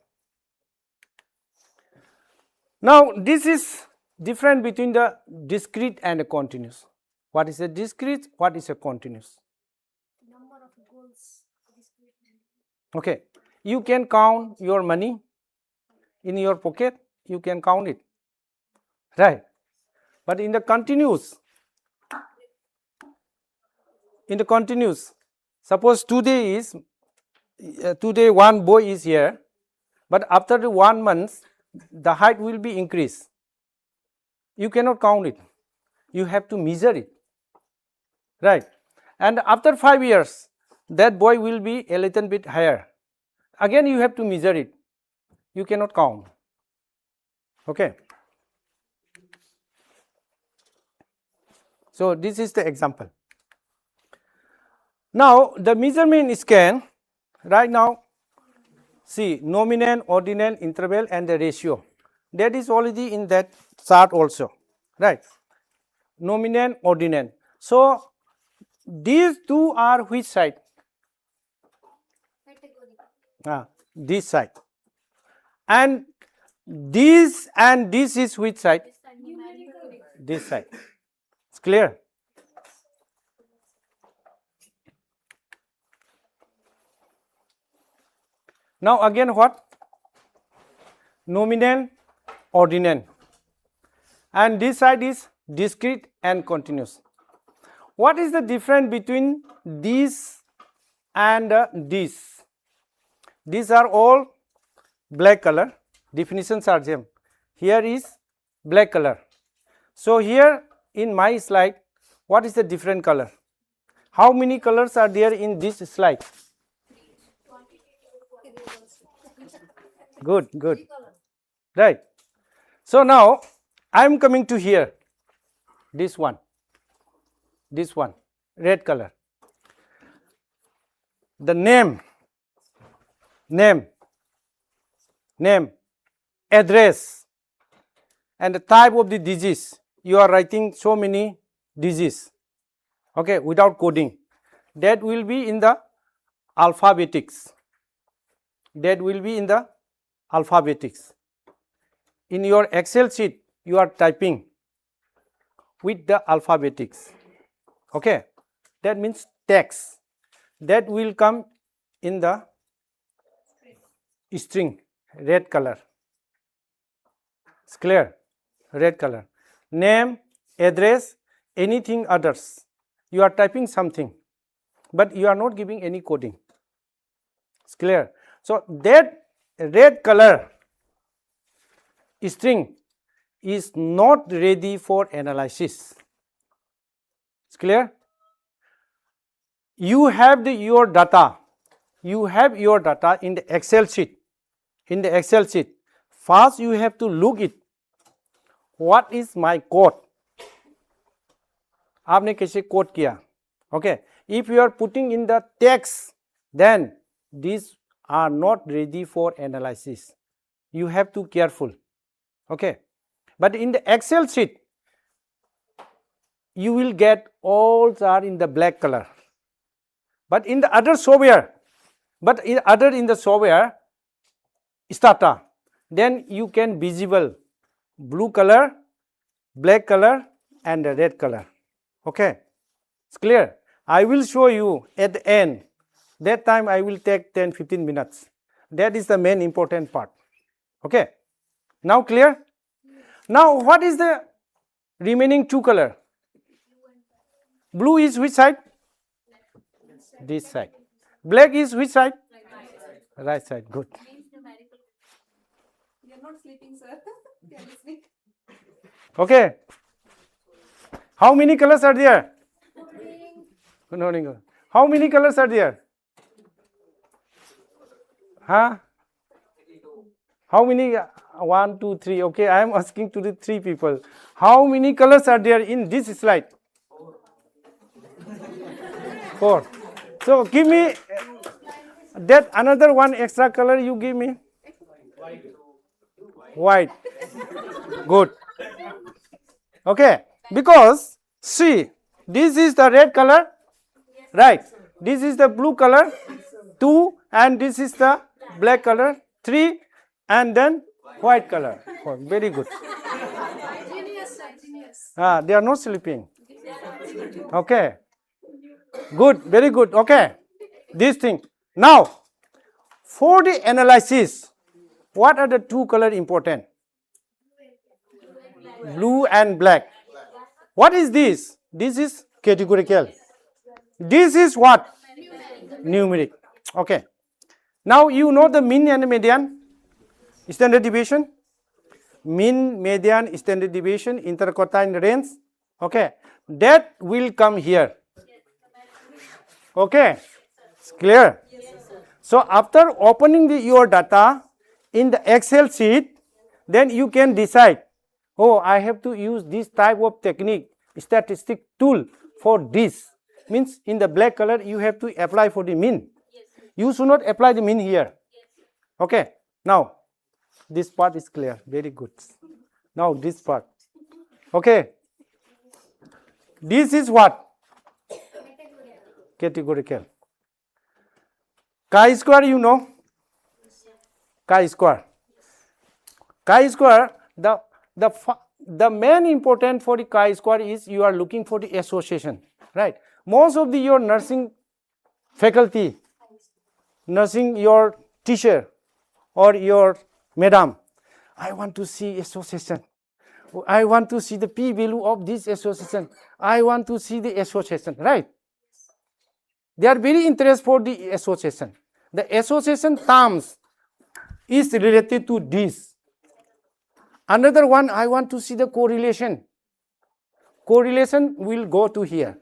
Now this is different between the discrete and a continuous. What is a discrete? What is a continuous? Number of goals. Okay. You can count your money in your pocket, you can count it, right? But in the continuous, suppose today one boy is here, but after the 1 month the height will be increased. you cannot count it. You have to measure it, right? And after 5 years, that boy will be a little bit higher. Again, you have to measure it. You cannot count. Okay. So this is the example. Now the measurement scan, right now, see nominal, ordinal, interval and the ratio. That is already in that chart also, right? Nominal, ordinal. So these two are which side? This side. And this is which side? This side. It's clear? Now again what? Nominal, ordinal. And this side is discrete and continuous. What is the difference between this and this? These are all black color. Definitions are same. Here is black color. So here in my slide, what is the different color? How many colors are there in this slide? Good, good. Right. So now I am coming to here. This one, red color. The name, address, and the type of the disease. You are writing so many disease, okay, without coding. That will be in the alphabetics. That will be in the alphabetics. In your Excel sheet, you are typing with the alphabetics, okay. That means text. That will come in the string, red color. It's clear? Red color. Name, address, anything others. You are typing something, but you are not giving any coding. It's clear? So that red color string is not ready for analysis. It's clear? You have your data. You have your data in the Excel sheet. In the Excel sheet, first you have to look it. What is my code? आपने कैसे code किया? Okay. If you are putting in the text, then these are not ready for analysis. You have to careful. Okay. But in the Excel sheet, you will get all are in the black color. But in the other software, in the software, Stata, then you can visible blue color, black color and the red color. Okay. It's clear. I will show you at the end. That time I will take 10-15 minutes. That is the main important part. Okay. Now clear? Now what is the remaining two color? Blue is which side? This side. Black is which side? Right side. Good. You are not sleeping, sir. You are listening. Okay. How many colors are there? No. How many colors are there? Huh? How many? 1, 2, 3. Okay, I am asking to the 3 people. How many colors are there in this slide? 4. So give me that another one extra color you give me. White. Good. Okay. Because see, this is the red color, right? This is the blue color, 2, and this is the black color, 3, and then white color. Oh, very good. They are not sleeping. Okay. Good, very good. Okay. This thing. Now, for the analysis, what are the 2 color important? Blue and black. What is this? This is categorical. This is what? Numeric. Okay. Now you know the mean and median, standard deviation. mean, median, standard deviation, interquartile range. Okay, that will come here. Okay, it's clear. So after opening your data in the Excel sheet, then you can decide, oh, I have to use this type of technique, statistic tool for this. Means in the black color you have to apply for the mean. You should not apply the mean here. Okay, now this part is clear, very good. Now this part. Okay, this is what? Categorical. Chi-square, you know? Chi-square. Chi-square, the main important for the chi-square is you are looking for the association, right? Most of your nursing faculty, nursing your teacher or your madam, I want to see association. I want to see the p-value of this association. I want to see the association, right? They are very interested for the association. The association terms is related to this. Another one, I want to see the correlation. Correlation will go to here.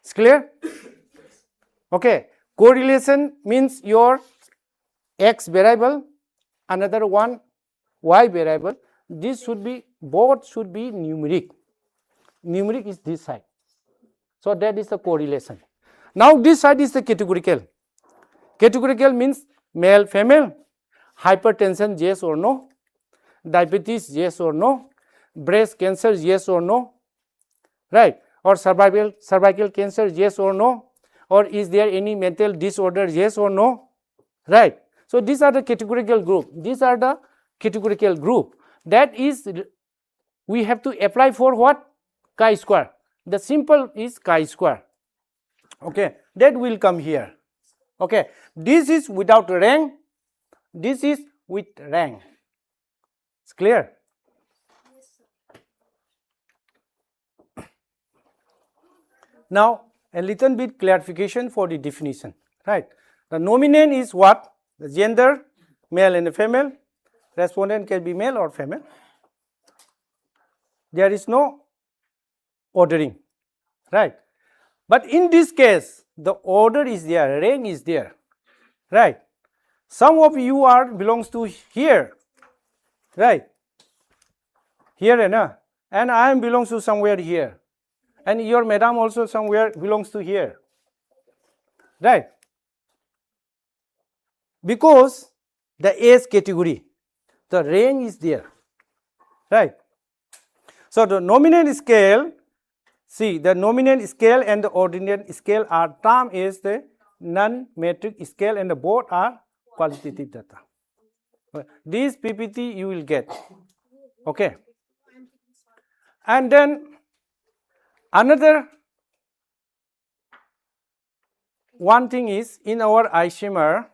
It's clear? Okay. Correlation means your x variable, another one y variable. This should be, both should be numeric. Numeric is this side. So that is the correlation. Now this side is the categorical. Categorical means male, female, hypertension, yes or no, diabetes, yes or no, breast cancer, yes or no, right? Or cervical cancer, yes or no, or is there any mental disorder, yes or no, right? So these are the categorical group. These are the categorical group. That is, we have to apply for what? Chi-square. The simple is chi-square. Okay, that will come here. Okay, this is without rank. This is with rank. It's clear? Now, a little bit clarification for the definition, right? The nominant is what? The gender, male and female. Respondent can be male or female. There is no ordering, right? But in this case, the order is there, rank is there, right? Some of you are belongs to here, right? Here and I am belongs to somewhere here, and your madam also somewhere belongs to here, right? Because the age category, the range is there, right? So the nominal scale, see, the nominal scale and the ordinal scale are termed as the non-metric scale, and the both are qualitative data. This PPT you will get, okay? And then another one thing is, in our ICMR,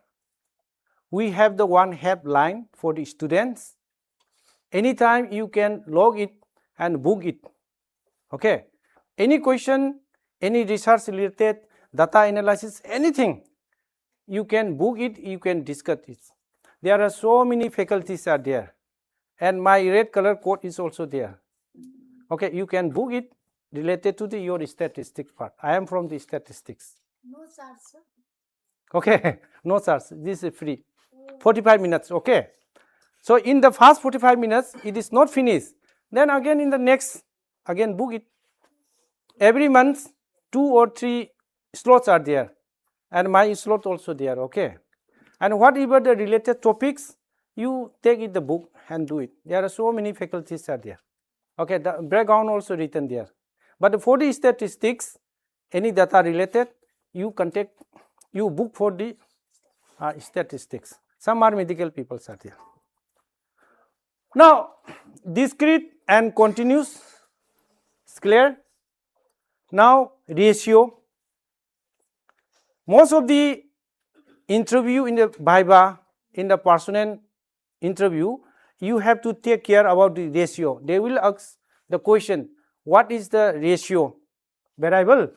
we have the one helpline for the students. Anytime you can log it and book it, okay? Any question, any research related, data analysis, anything, you can book it, you can discuss it. There are so many faculties are there, and my red color code is also there. Okay, you can book it related to your statistics part. I am from the statistics. No charge, sir. Okay, no charge. This is free. 45 minutes, okay. So in the first 45 minutes, it is not finished. Then again in the next, again book it. Every month, 2 or 3 slots are there, and my slot also there, okay. And whatever the related topics, you take it the book and do it. There are so many faculties are there. Okay, the background also written there. But for the statistics, any data related, you contact, you book for the statistics. Some are medical people are there. Now, discrete and continuous, it's clear. Now, ratio. Most of the interview in the Viva, in the personal interview, you have to take care about the ratio. They will ask the question, what is the ratio variable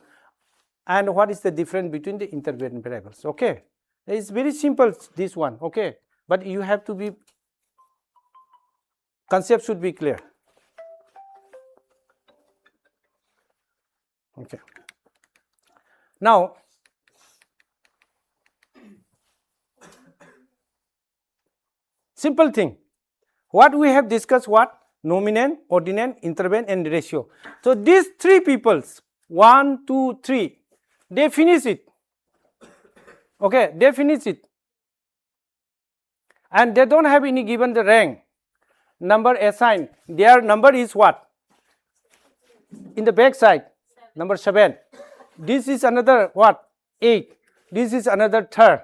and what is the difference between the intermediate variables, okay? It's very simple, this one, okay? But you have to be Concept should be clear. Okay. Now, simple thing. What we have discussed, what? Nominand, ordinand, interval and ratio. So these three peoples, 1, 2, 3, they finish it. Okay, they finish it. And they don't have any given the rank, number assigned. Their number is what? In the back side, number 7. This is another what? 8. This is another third.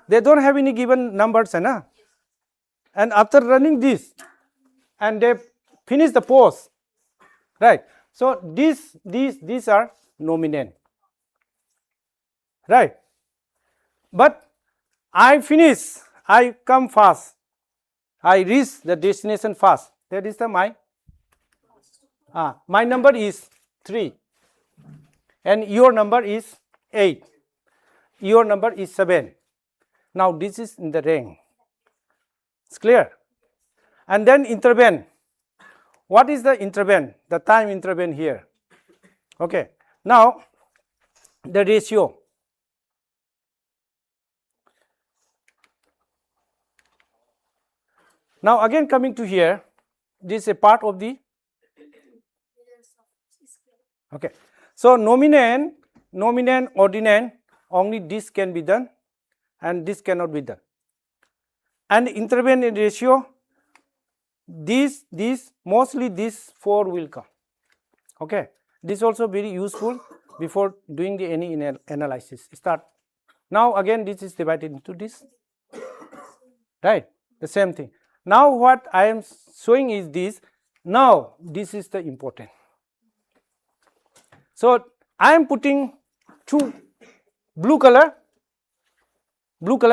They don't have any given numbers, and after running this, and they finish the post, right? So these are nominand, right? But I finish, I come fast, I reach the destination fast. That is the my number is 3, and your number is 8. Your number is 7. Now this is in the rank. It's clear. And then interval. What is the interval? The time interval here. Okay. Now the ratio. Now again coming to here, this is a part of the. Okay. So nominand, ordinand, only this can be done and this cannot be done. And interval and ratio, mostly these 4 will come. Okay. This also very useful before doing the any analysis. Start. Now again this is divided into this. Right. The same thing. Now what I am showing is this. Now this is the important. So I am putting 2 blue color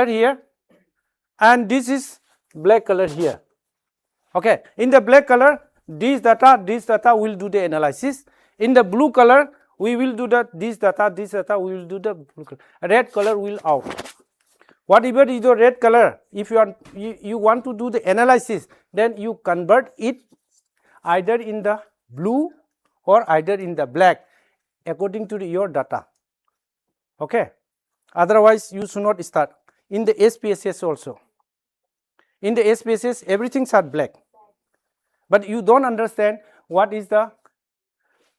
here, and this is black color here. Okay. In the black color, this data will do the analysis. In the blue color, we will do this data we will do the blue color. Red color will out. Whatever is the red color, if you want to do the analysis, then you convert it either in the blue or either in the black according to your data. Okay. Otherwise, you should not start. In the SPSS also. In the SPSS, everything's are black. But you don't understand what is the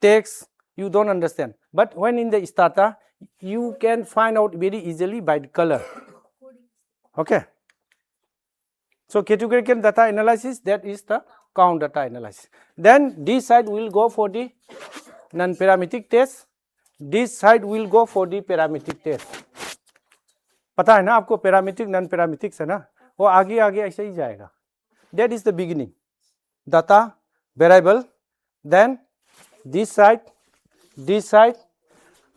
text, you don't understand. But when in the Stata, you can find out very easily by the color. Okay. So categorical data analysis, that is the count data analysis. Then this side will go for the non-parametric test. This side will go for the parametric test. पता है ना आपको parametric non parametric है ना, वो आगे आगे ऐसे ही जाएगा. That is the beginning. Data, variable, then this side,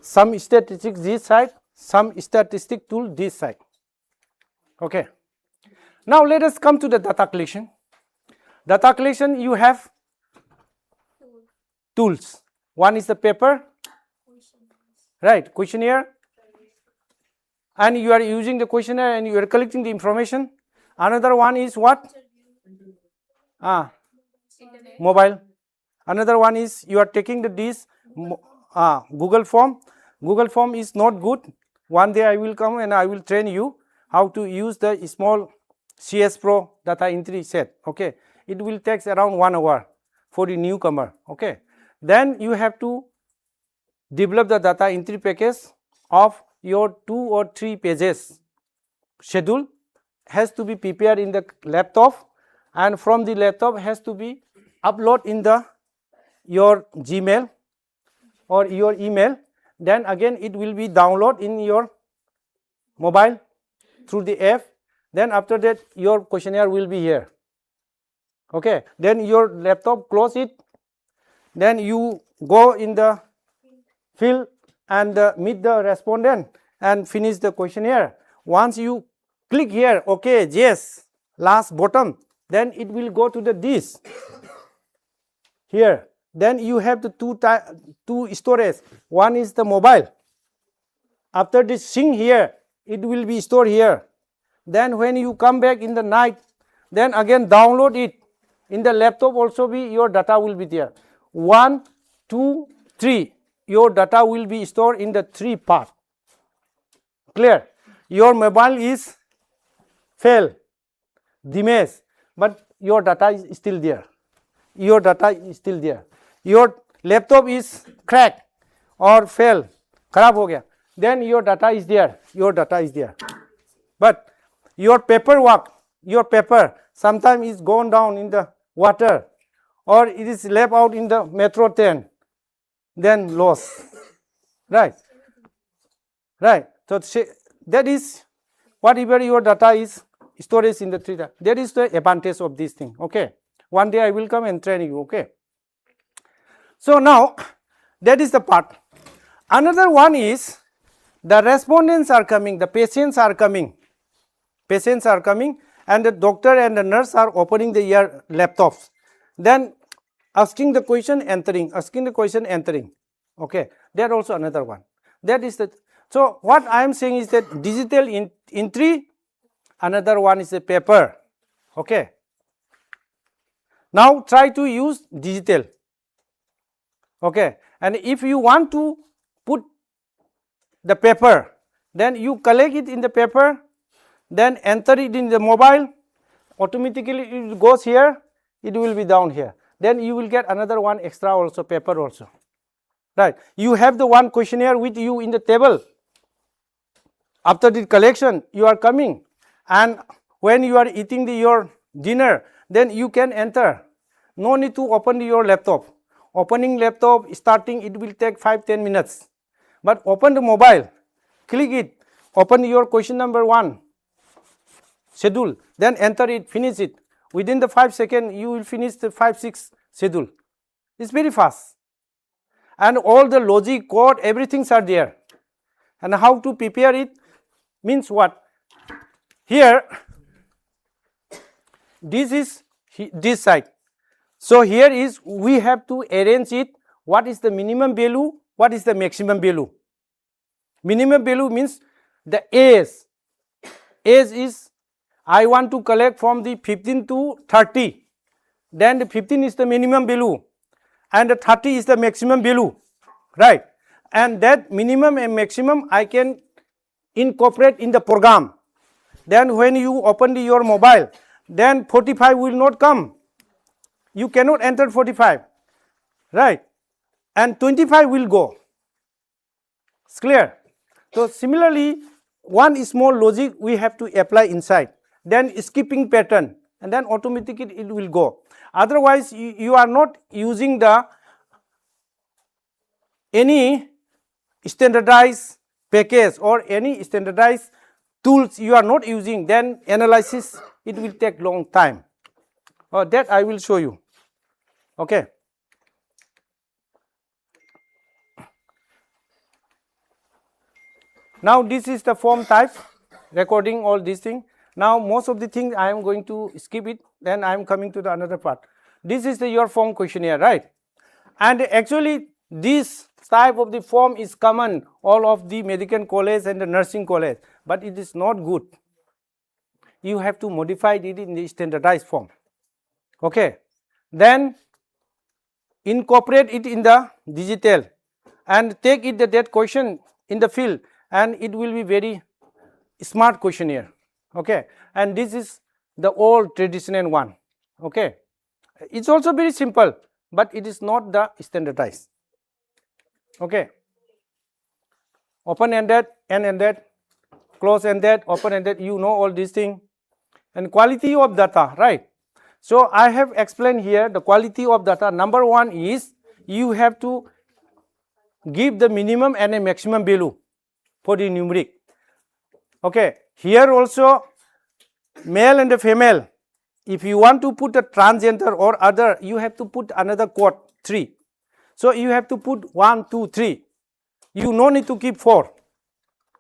some statistics this side, some statistic tool this side. Okay. Now let us come to the data collection. Data collection, you have tools. One is the paper, right? Questionnaire, and you are using the questionnaire and you are collecting the information. Another one is what? Mobile. Another one is you are taking this Google form. Google form is not good. One day I will come and I will train you how to use the small CS Pro data entry set. Okay. It will take around 1 hour for the newcomer. Okay. Then you have to develop the data entry package of your 2 or 3 pages. Schedule has to be prepared in the laptop, and from the laptop has to be upload in the your Gmail or your email. Then again it will be download in your mobile through the app. Then after that your questionnaire will be here. Okay. Then your laptop close it. Then you go in the field and meet the respondent and finish the questionnaire. Once you click here, okay, yes, last bottom, then it will go to the this here. Then you have the two storage. One is the mobile. After this sync here, it will be stored here. Then when you come back in the night, then again download it In the laptop also be your data will be there. 1, 2, 3. Your data will be stored in the 3 part. Clear? Your mobile is fail, damage, but your data is still there. Your data is still there. Your laptop is cracked or fail, kharab ho gaya, then your data is there. Your data is there. But your paperwork, your paper sometimes is gone down in the water or it is left out in the metro train, then loss. Right? Right. So that is whatever your data is storage in the 3. That is the advantage of this thing. Okay. One day I will come and train you. Okay. So now that is the part. Another one is the respondents are coming, the patients are coming. Patients are coming and the doctor and the nurse are opening their laptops. Then asking the question, answering, asking the question, answering. Okay. That also another one. That is the. So what I am saying is that digital entry, another one is a paper. Okay. Now try to use digital. Okay. And if you want to put the paper, then you collect it in the paper, then enter it in the mobile, automatically it goes here, it will be down here. Then you will get another one extra also, paper also. Right. You have the one questionnaire with you in the table. After the collection, you are coming, and when you are eating your dinner, then you can enter. No need to open your laptop. Opening laptop, starting, it will take 5-10 minutes. But open the mobile, click it, open your question number 1, schedule, then enter it, finish it. Within the 5 seconds, you will finish the 5-6 schedule. It's very fast. And all the logic, code, everything are there. And how to prepare it means what? Here, this is this side. So here is, we have to arrange it. What is the minimum value? What is the maximum value? Minimum value means the age. Age is, I want to collect from the 15 to 30. Then the 15 is the minimum value and the 30 is the maximum value. Right? And that minimum and maximum I can incorporate in the program. Then when you open your mobile, then 45 will not come. You cannot enter 45. Right? And 25 will go. It's clear? So similarly, one small logic we have to apply inside. Then skipping pattern, and then automatically it will go. Otherwise, you are not using the any standardized package or any standardized tools you are not using, then analysis, it will take long time. That I will show you. Okay. Now this is the form type, recording all these things. Now most of the things I am going to skip it, then I am coming to the another part. This is your form questionnaire, right? And actually this type of the form is common all of the medical college and the nursing college, but it is not good. You have to modify it in the standardized form. Okay. Then incorporate it in the digital and take it that question in the field, and it will be very smart questionnaire. Okay. And this is the old traditional one. Okay. It's also very simple, but it is not the standardized. Okay. Open-ended, end-ended, close-ended, open-ended, you know all these things. And quality of data, right? So I have explained here the quality of data. Number one is you have to give the minimum and a maximum value for the numeric. Okay. Here also male and the female. If you want to put a transgender or other, you have to put another code 3. So you have to put 1, 2, 3. You no need to keep 4.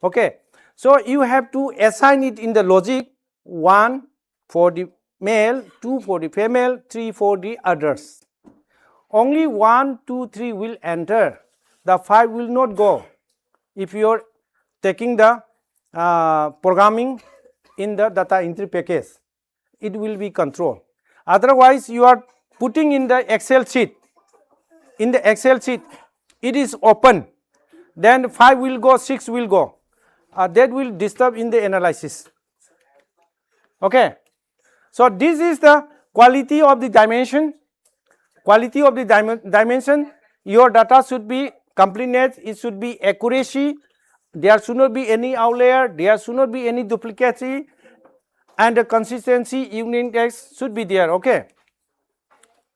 Okay. So you have to assign it in the logic, 1 for the male, 2 for the female, 3 for the others. Only 1, 2, 3 will enter. The 5 will not go. If you are taking the programming in the data entry package, it will be controlled. Otherwise, you are putting in the Excel sheet. In the Excel sheet, it is open. Then 5 will go, 6 will go. That will disturb in the analysis. Okay. So this is the quality of the dimension. Quality of the dimension. Your data should be completeness. It should be accuracy. There should not be any outlier. There should not be any duplicacy. And the consistency, uniqueness should be there. Okay.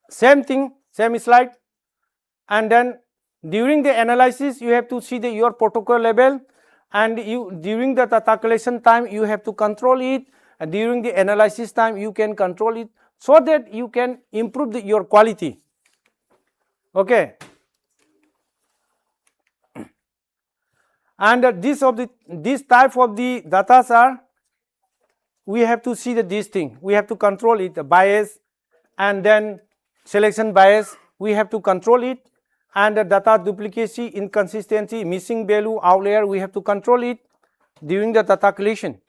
Same thing, same slide. And then during the analysis, you have to see your protocol level, and during the data collection time, you have to control it, and during the analysis time, you can control it, so that you can improve your quality. Okay. And this type of the data are, we have to see this thing. We have to control it, the bias, and then selection bias. We have to control it. And the data duplicacy, inconsistency, missing value, outlier, we have to control it during the data collection.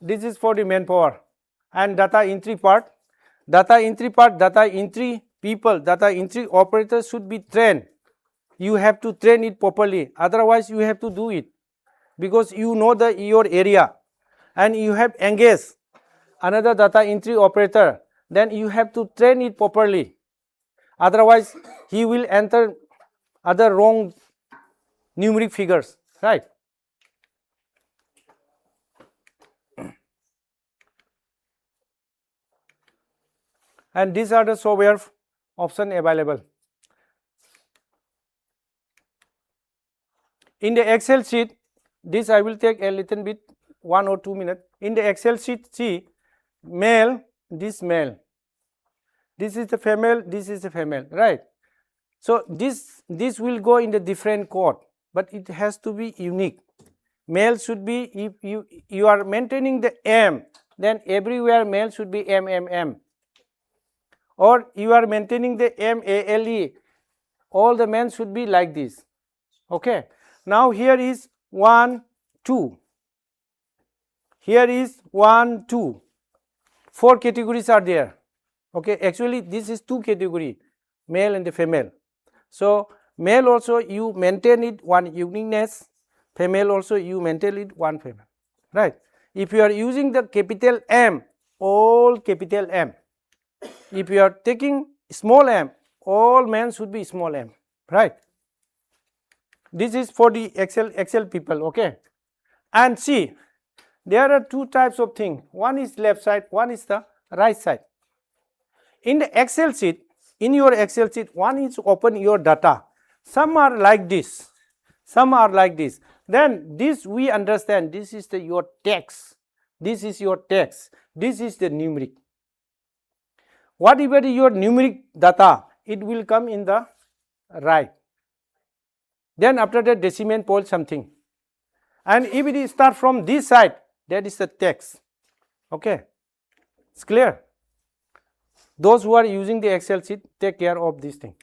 This is for the manpower. And data entry part. Data entry people, data entry operators should be trained. You have to train it properly. Otherwise, you have to do it. Because you know your area. And you have engaged another data entry operator. Then you have to train it properly. Otherwise, he will enter other wrong numeric figures, right? And these are the software options available. In the Excel sheet, this I will take a little bit, 1 or 2 minutes. In the Excel sheet, see, male, this male. This is the female, this is the female, right? So this will go in the different code, but it has to be unique. Male should be, if you are maintaining the M, then everywhere male should be MMM. Or you are maintaining the MALE, all the men should be like this. Okay. Now here is 1, 2. Here is 1, 2. 4 categories are there. Okay, actually this is 2 category, male and the female. So male also you maintain it one uniqueness, female also you maintain it one female, right? If you are using the capital M, all capital M. If you are taking small m, all men should be small m, right? This is for the Excel people, okay? And see, there are 2 types of things. One is left side, one is the right side. In the Excel sheet, in your Excel sheet, one is open your data. Some are like this, some are like this. Then this we understand, this is your text. This is your text. This is the numeric. Whatever your numeric data, it will come in the right. Then after that decimal point something. And if it is start from this side, that is the text. Okay, it's clear. Those who are using the Excel sheet, take care of this thing.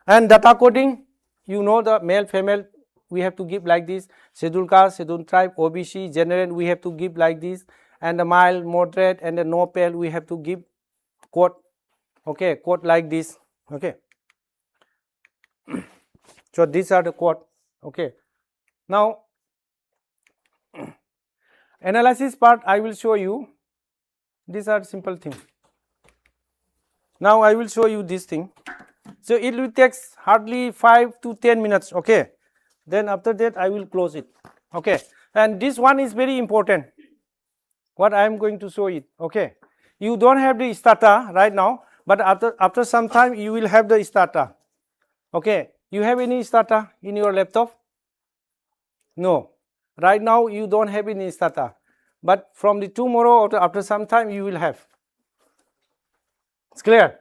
And data coding, you know the male, female, we have to give like this. Scheduled caste, scheduled tribe, OBC, general, we have to give like this. And the mild, moderate, and the no pale, we have to give code. Okay, code like this. Okay. So these are the code. Okay. Now, analysis part, I will show you. These are simple things. Now I will show you this thing. So it will take hardly 5 to 10 minutes. Okay. Then after that I will close it. Okay. And this one is very important. What I am going to show it. Okay. You don't have the stata right now, but after some time you will have the stata. Okay. You have any stata in your laptop? No. Right now you don't have any stata. But from the tomorrow or after some time you will have. It's clear?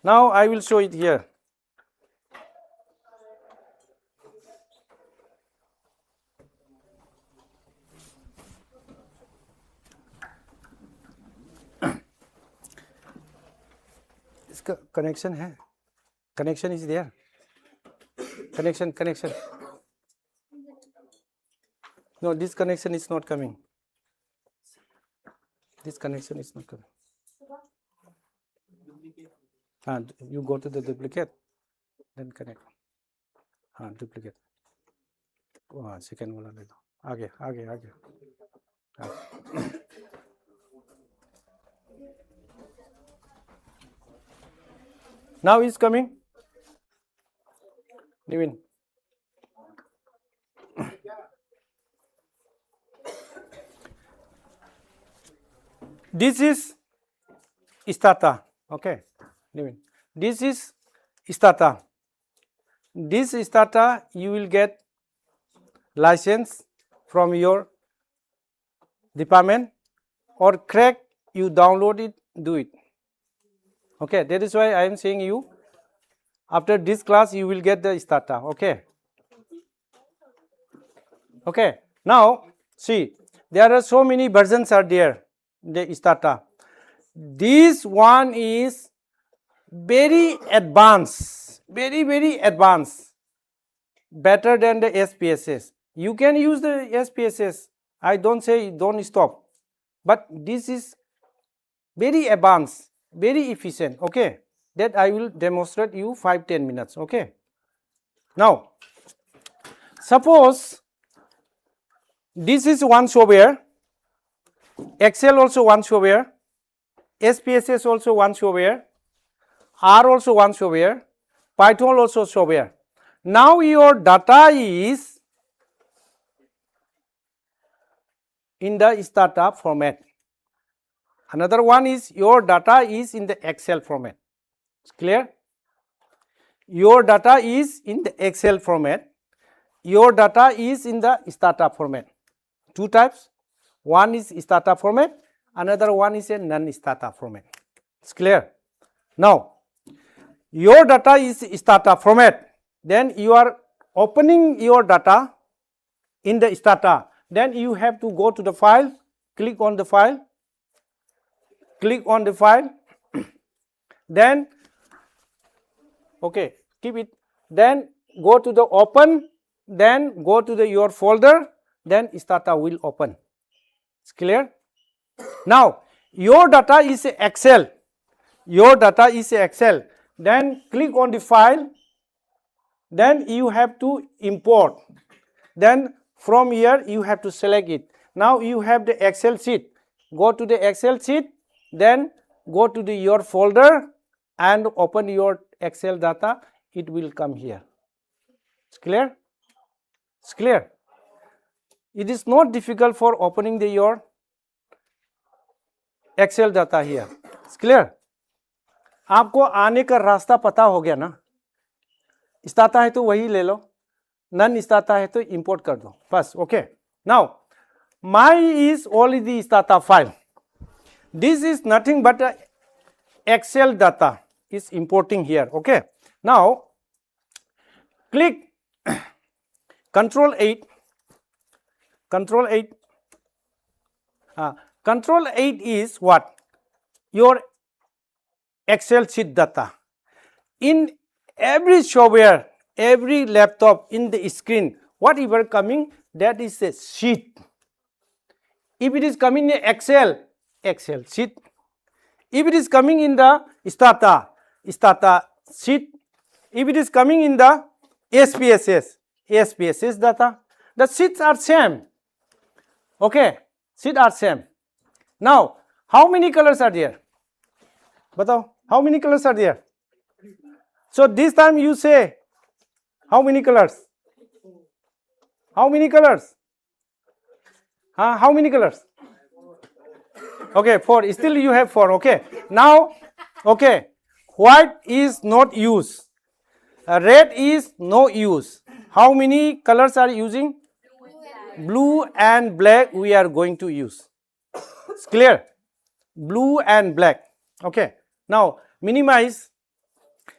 Now I will show it here. इसका connection है? Connection is there. Connection. No, this connection is not coming. This connection is not coming. And you go to the duplicate, then connect. Duplicate. Second वाला ले लो. आगे. Now it's coming. Nivin. This is stata. Okay. This is stata. This stata you will get license from your department, or crack, you download it, do it. Okay, that is why I am saying you after this class you will get the stata. Okay, now see, there are so many versions are there, the stata. This one is very advanced, very advanced, better than the SPSS. You can use the SPSS, I don't say don't stop, but this is very advanced, very efficient. Okay, that I will demonstrate you 5-10 minutes. Okay, now suppose this is one software, Excel also one software, SPSS also one software, R also one software, Python also software. Now your data is in the stata format. Another one is your data is in the Excel format. It's clear? Your data is in the Excel format. Your data is in the stata format. Two types. One is stata format, another one is a non-stata format. It's clear? Now, your data is stata format. Then you are opening your data in the stata. Then you have to go to the file, click on the file, then okay, keep it. Then go to the open, then go to the your folder, then stata will open. It's clear? Now your data is Excel. Your data is Excel. Then click on the file. Then you have to import. Then from here you have to select it. Now you have the Excel sheet. Go to the Excel sheet. Then go to the your folder and open your Excel data. It will come here. It's clear? It's clear. It is not difficult for opening the your Excel data here. It's clear? आपको आने का रास्ता पता हो गया ना? Strata है तो वही ले लो, नन स्टाटा है तो इंपोर्ट कर दो बस. Okay. Now my is already stata file. This is nothing but a Excel data is importing here. Okay. Now click Control 8. Control 8. Control 8 is what? Your Excel sheet data. In every software, every laptop, in the screen, whatever coming, that is a sheet. If it is coming in Excel, Excel sheet. If it is coming in the stata, stata sheet. If it is coming in the SPSS, SPSS data. The sheets are same. Okay, sheets are same. Now, how many colors are there? Batao, how many colors are there? So this time you say, how many colors? How many colors? How many colors? Okay, 4. Still you have 4. Okay. Now, okay, white is not used. Red is no use. How many colors are using? Blue and black we are going to use. It's clear? Blue and black. Okay. Now minimize.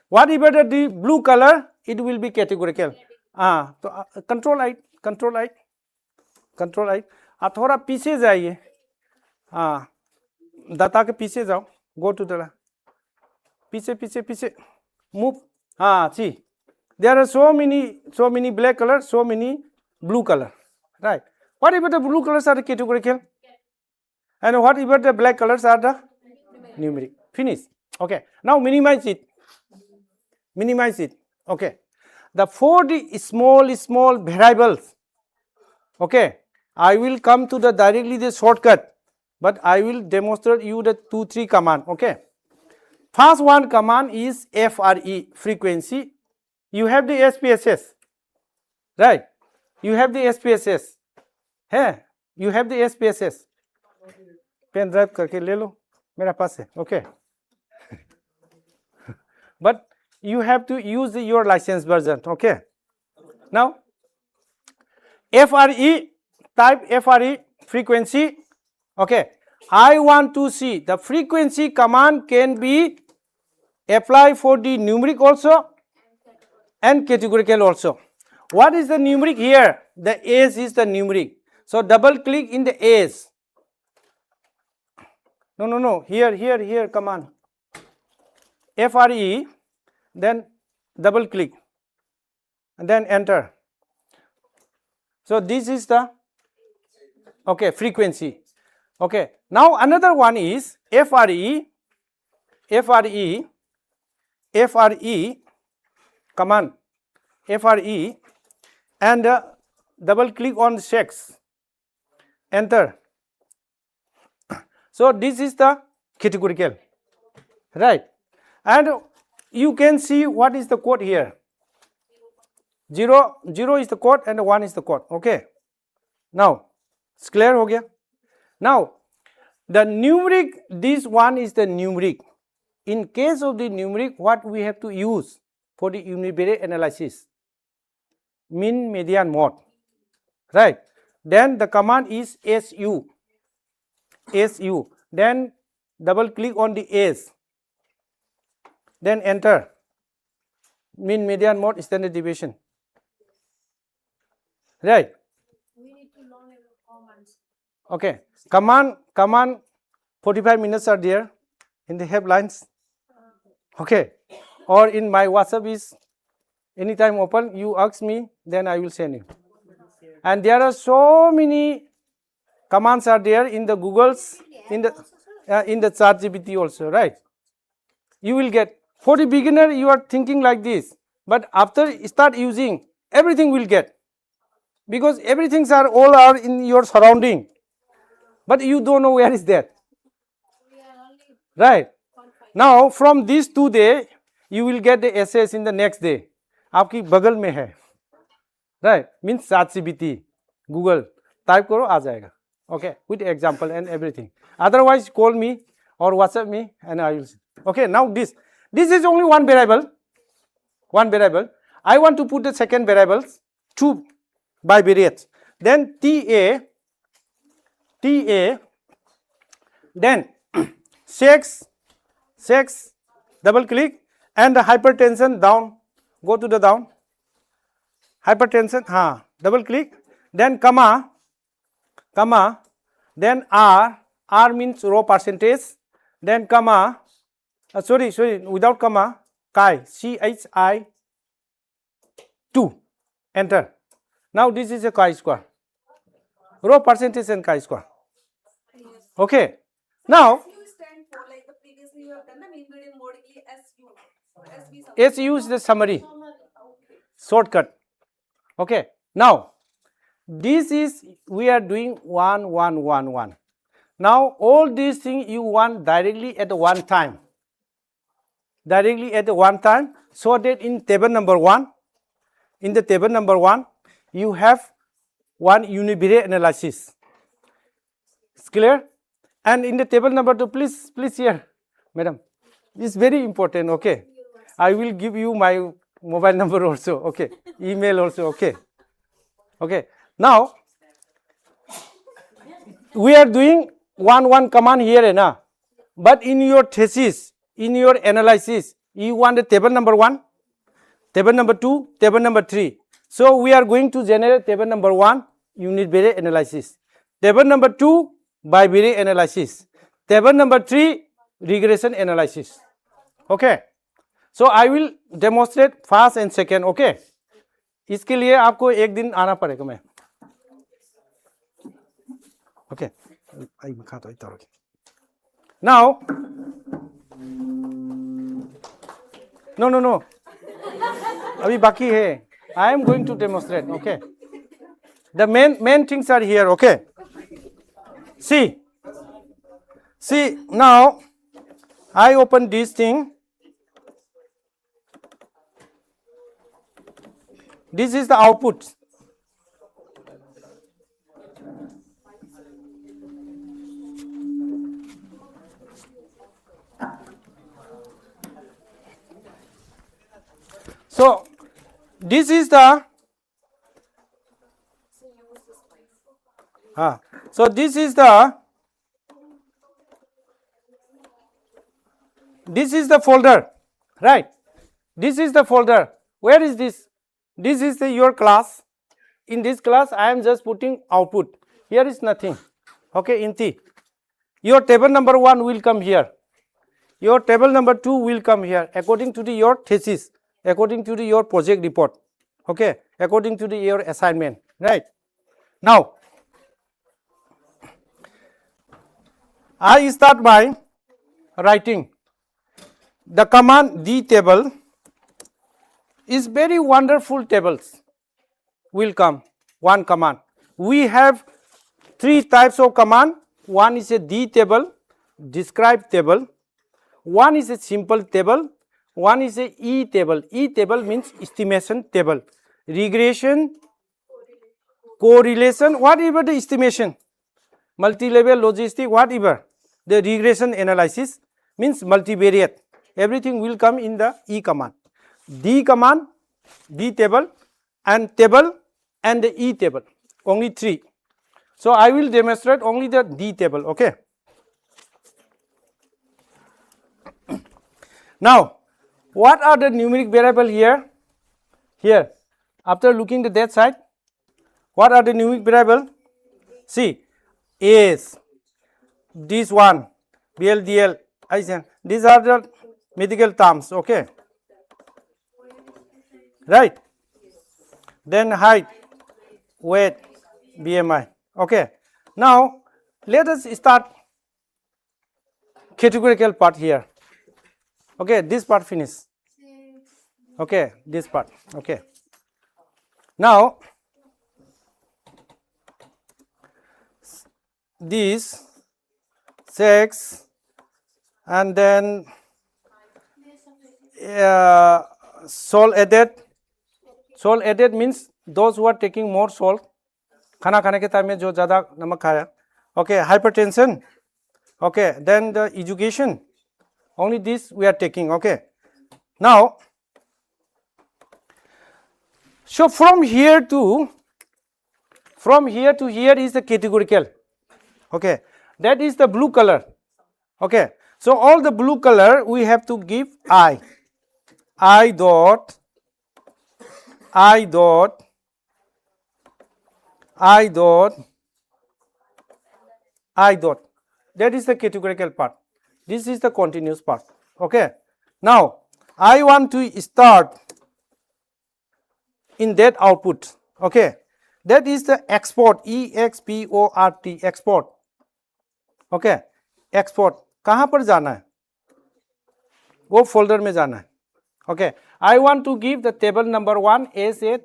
Whatever the blue color, it will be categorical. So control 8, control 8, control 8. थोड़ा पीछे जाइए. दाता के पीछे जाओ. Go to the पीछे move. See, there are so many black color, so many blue color, right? What if the blue colors are the categorical? And what if the black colors are the numeric? Finish. Okay. Now minimize it. Minimize it. Okay. The 4 small variables. Okay. I will come to the directly the shortcut, but I will demonstrate you the 2-3 command. Okay. First one command is FRE, frequency. You have the SPSS, right? You have the SPSS. Hey, you have the SPSS. Pen drive करके ले लो, मेरा पास है. Okay. But you have to use your license version. Okay. Now, FRE, type FRE, frequency. Okay. I want to see the frequency command can be applied for the numeric also and categorical also. What is the numeric here? The age is the numeric. So double click in the age. No. Here command. FRE, then double click and then enter. So this is the frequency. Okay. Now another one is FRE command. FRE and double click on sex. Enter. So this is the categorical, right? And you can see what is the code here. 0 is the code and 1 is the code. Okay. Now it's clear ho gaya. Now the numeric, this one is the numeric. In case of the numeric, what we have to use for the univariate analysis? Mean, median, mode, right? Then the command is SU. Then double click on the S. Then enter. Mean, median, mode, standard deviation. Right? We need to learn our commands. Okay. Command 45 minutes are there in the headlines. Okay. Or in my WhatsApp is anytime open, you ask me, then I will send you. And there are so many commands are there in the Google's, in the ChatGPT also, right? You will get. For the beginner, you are thinking like this, but after you start using, everything will get, because everything all are in your surrounding, but you don't know where is that, right? Now from these 2 days, you will get the essays in the next day. आपकी बगल में है, right? Means ChatGPT, Google, type करो आ जाएगा. Okay, with example and everything. Otherwise, call me or WhatsApp me and I will see. Okay, now this is only one variable. I want to put the second variables, 2 bivariates. Then TA, then sex, double click, and the hypertension down. Go to the down. Hypertension, double click. Then comma, then R means row percentage. Then comma, sorry, without comma, chi, CHI 2. Enter. Now this is a chi-square. Row percentage and chi-square. Okay. Now, Stand for like the previously you have done the mean median mode SU. SU is the summary. Shortcut. Okay. Now, this is, we are doing 1, 1, 1, 1. Now, all these things you want directly at one time. So that in table number 1, you have one univariate analysis. It's clear? And in the table number 2, please here, madam. It's very important, okay? I will give you my mobile number also, okay? Email also, okay? Okay. Now, we are doing 1 command here, na? But in your thesis, in your analysis, you want the table number 1, table number 2, table number 3. So we are going to generate table number 1, univariate analysis. Table number 2, bivariate analysis. Table number 3, regression analysis. Okay. So I will demonstrate first and second. Okay. इसके लिए आपको एक दिन आना पड़ेगा मैं. Okay, now no abhi baki hai. I am going to demonstrate. Okay, the main things are here. Okay, see now I open this thing. This is the output. So this is the so this is the folder, right? This is the folder. Where is this? This is your class. In this class I am just putting output. Here is nothing. Okay, Inti. Your table number 1 will come here. Your table number 2 will come here according to your thesis, according to your project report. Okay, according to your assignment, right? Now I start by writing. The command D table is very wonderful tables will come. One command. We have 3 types of command. One is a D table, describe table. One is a simple table. One is a E table. E table means estimation table. Regression, correlation, whatever the estimation, multi-level logistic, whatever. The regression analysis means multivariate. Everything will come in the E command. D command, D table and the E table. Only 3. So I will demonstrate only the D table. Okay. Now, what are the numeric variable here? Here, after looking the that side, what are the numeric variable? See, AS, this one, BLDL, these are the medical terms. Okay, right? Then height, weight, BMI. Okay. Now let us start categorical part here. Okay, this part finish. Okay, this part. Okay. Now this sex and then salt added. Salt added means those who are taking more salt. खाना खाने के time में जो ज़्यादा नमक खाया. Okay, hypertension. Okay, then the education. Only this we are taking. Okay. Now, so from here to here is the categorical. Okay, that is the blue color. Okay, so all the blue color we have to give I dot. That is the categorical part. This is the continuous part. Okay. Now I want to start in that output. Okay. That is the export. EXPORT. Export. Okay. Export. कहाँ पर जाना है? वो folder में जाना है. Okay. I want to give the table number 1 as a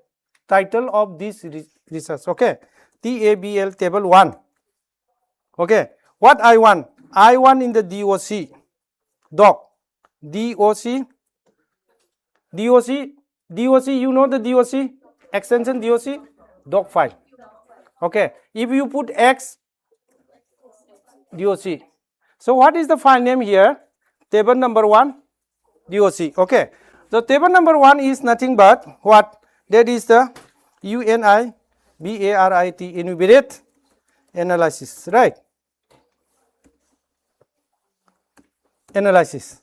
title of this research. Okay. TABL table 1. Okay. What I want? I want in the DOC. DOC, you know the DOC? Extension DOC? Doc file. Okay. If you put X, DOC. So what is the file name here? Table number 1, DOC. Okay. So table number 1 is nothing but what? That is the UNIBARIT, enumerate analysis, right? Analysis.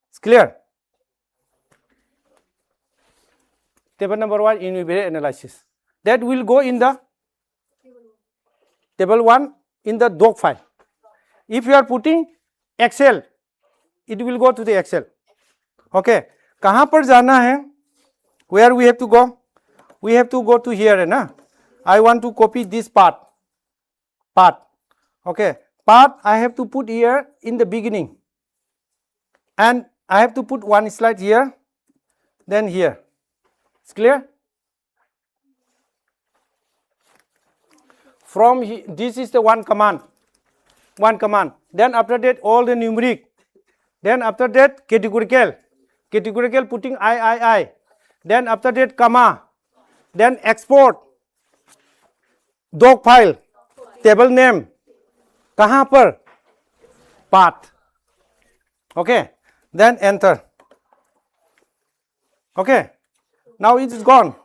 It's clear? Table number 1, enumerate analysis. That will go in the table 1 in the doc file. If you are putting Excel, it will go to the Excel. Okay. कहाँ पर जाना है? Where we have to go? We have to go to here, ना? I want to copy this part. part. Okay, part I have to put here in the beginning, and I have to put one slide here, then here. It's clear? From this is the one command. Then after that all the numeric. Then after that categorical putting I. Then after that comma. Then export. Doc file. Table name. कहाँ पर? Path. Okay. Then enter. Okay. Now it is gone.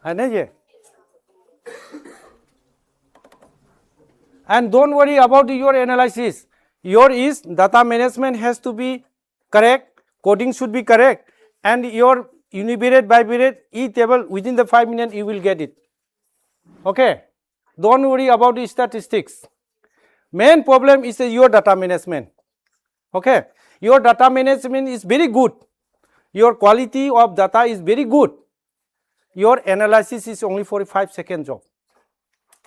है ना ये? And don't worry about your analysis. Your is data management has to be correct, coding should be correct, and your univariate, bivariate, e-table within the 5 minutes you will get it. Okay, don't worry about the statistics. Main problem is your data management. Okay, your data management is very good. Your quality of data is very good. Your analysis is only 45 second job.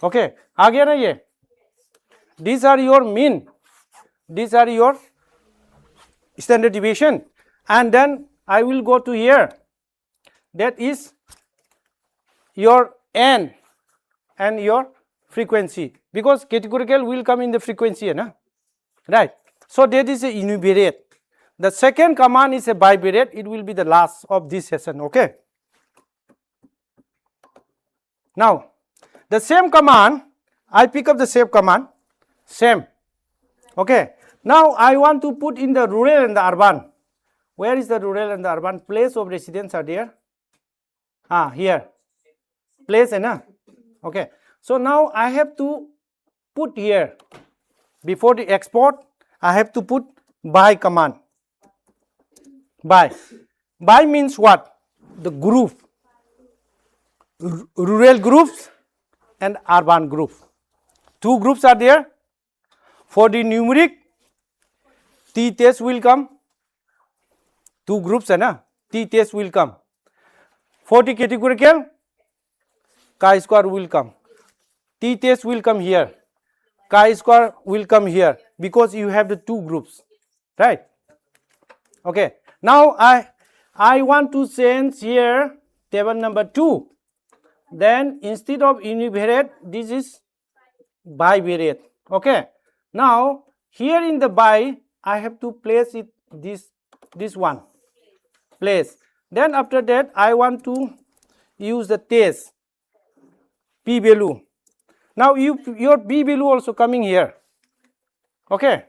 Okay, आ गया ना ये? These are your mean. These are your standard deviation. And then I will go to here. That is your n and your frequency. Because categorical will come in the frequency, na? Right? So that is a univariate. The second command is a bivariate. It will be the last of this session. Okay? Now, the same command, I pick up the same command, same. Okay. Now, I want to put in the rural and the urban. Where is the rural and the urban? Place of residence are there. Here. Place, na? Okay. So, now I have to put here, before the export, I have to put by command. By. By means what? The group. Rural groups and urban group. Two groups are there. For the numeric, t-test will come. Two groups, na? T-test will come. For the categorical, chi-square will come. T-test will come here. Chi-square will come here because you have the two groups, right? Okay. Now I want to change here table number 2. Then instead of univariate, this is bivariate. Okay. Now here in the by, I have to place it this one place. Then after that, I want to use the test p value. Now your p value also coming here. Okay.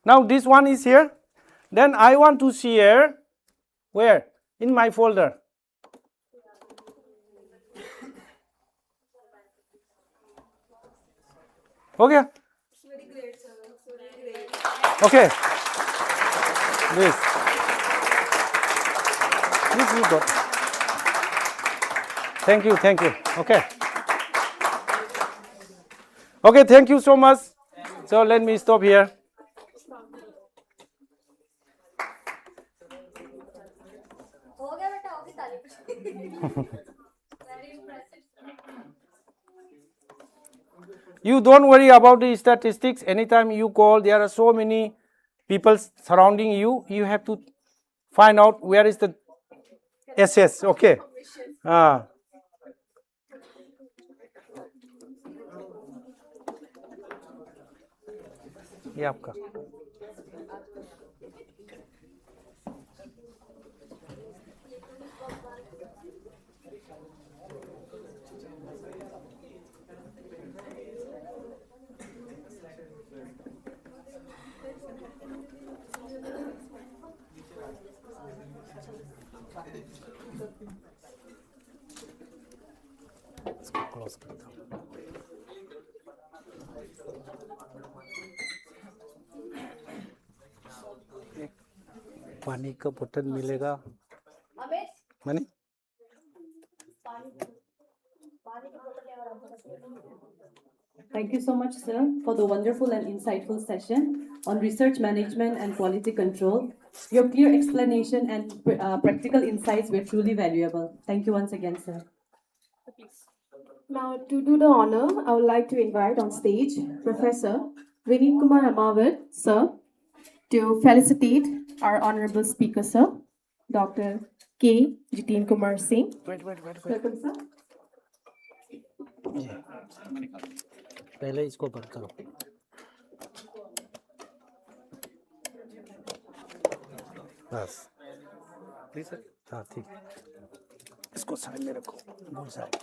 Now this one is here. Then I want to see here where in my folder. Okay. Okay. This you got. Thank you. Okay. Okay, thank you so much. So let me stop here. You don't worry about the statistics. Anytime you call, there are so many people surrounding you. You have to find out where is the SS. Okay. ये आपका इसको close करता हूँ. पानी का बोतल मिलेगा money Thank you so much, sir, for the wonderful and insightful session on research management and quality control. Your clear explanation and practical insights were truly valuable. Thank you once again, sir. Now, to do the honor, I would like to invite on stage Professor Vinit Kumar Amawat, sir, to felicitate our honorable speaker, sir, Dr. K. Jitin Kumar Singh. Welcome, sir. पहले इसको बंद करो. बस please sir. हाँ ठीक है. इसको side में रखो. बोल side.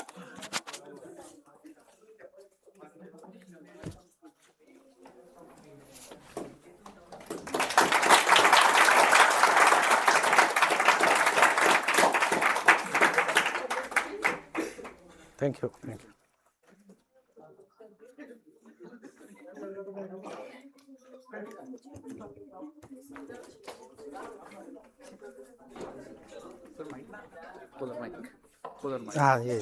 Thank you. Thank you. Ah, yeah.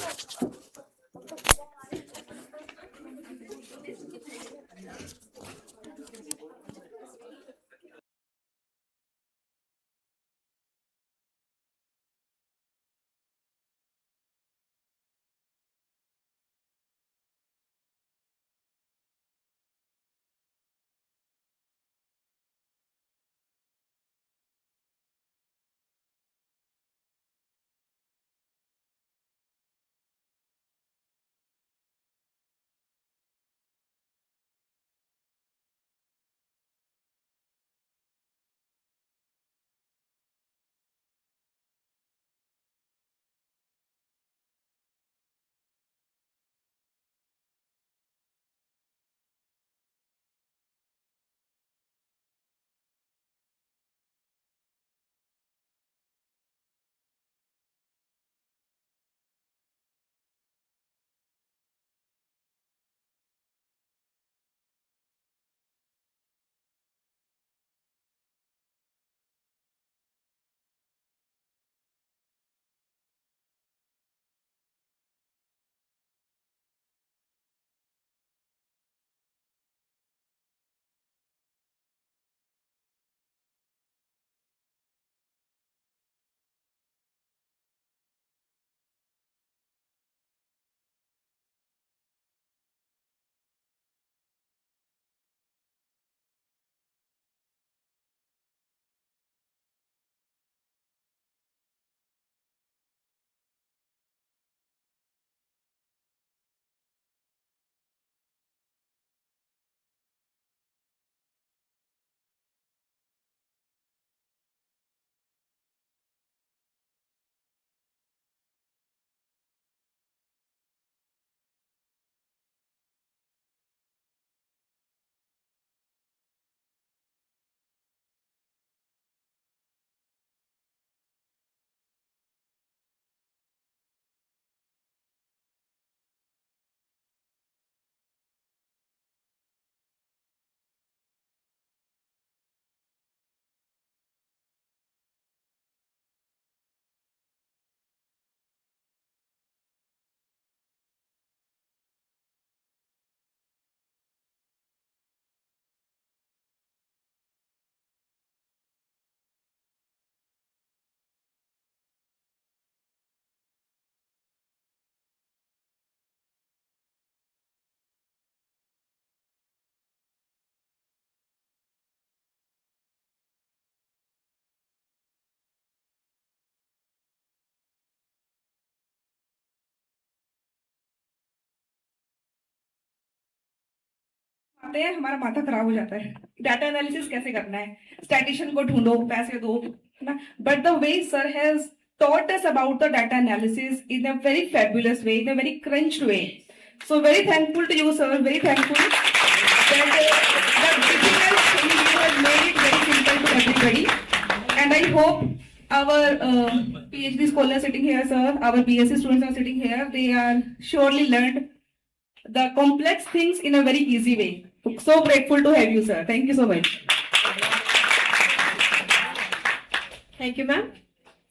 आते हैं हमारा माथा खराब हो जाता है. डाटा एनालिसिस कैसे करना है, स्टैटिस्टिशियन को ढूंढो, पैसे दो, है ना. But the way sir has taught us about the data analysis in a very fabulous way, in a very crunched way. So very thankful to you, sir. Very thankful that the difficult thing you have made it very simple to everybody. And I hope our PhD scholars sitting here, sir, our BSc students are sitting here. They are surely learned the complex things in a very easy way. So grateful to have you, sir. Thank you so much. Thank you, ma'am.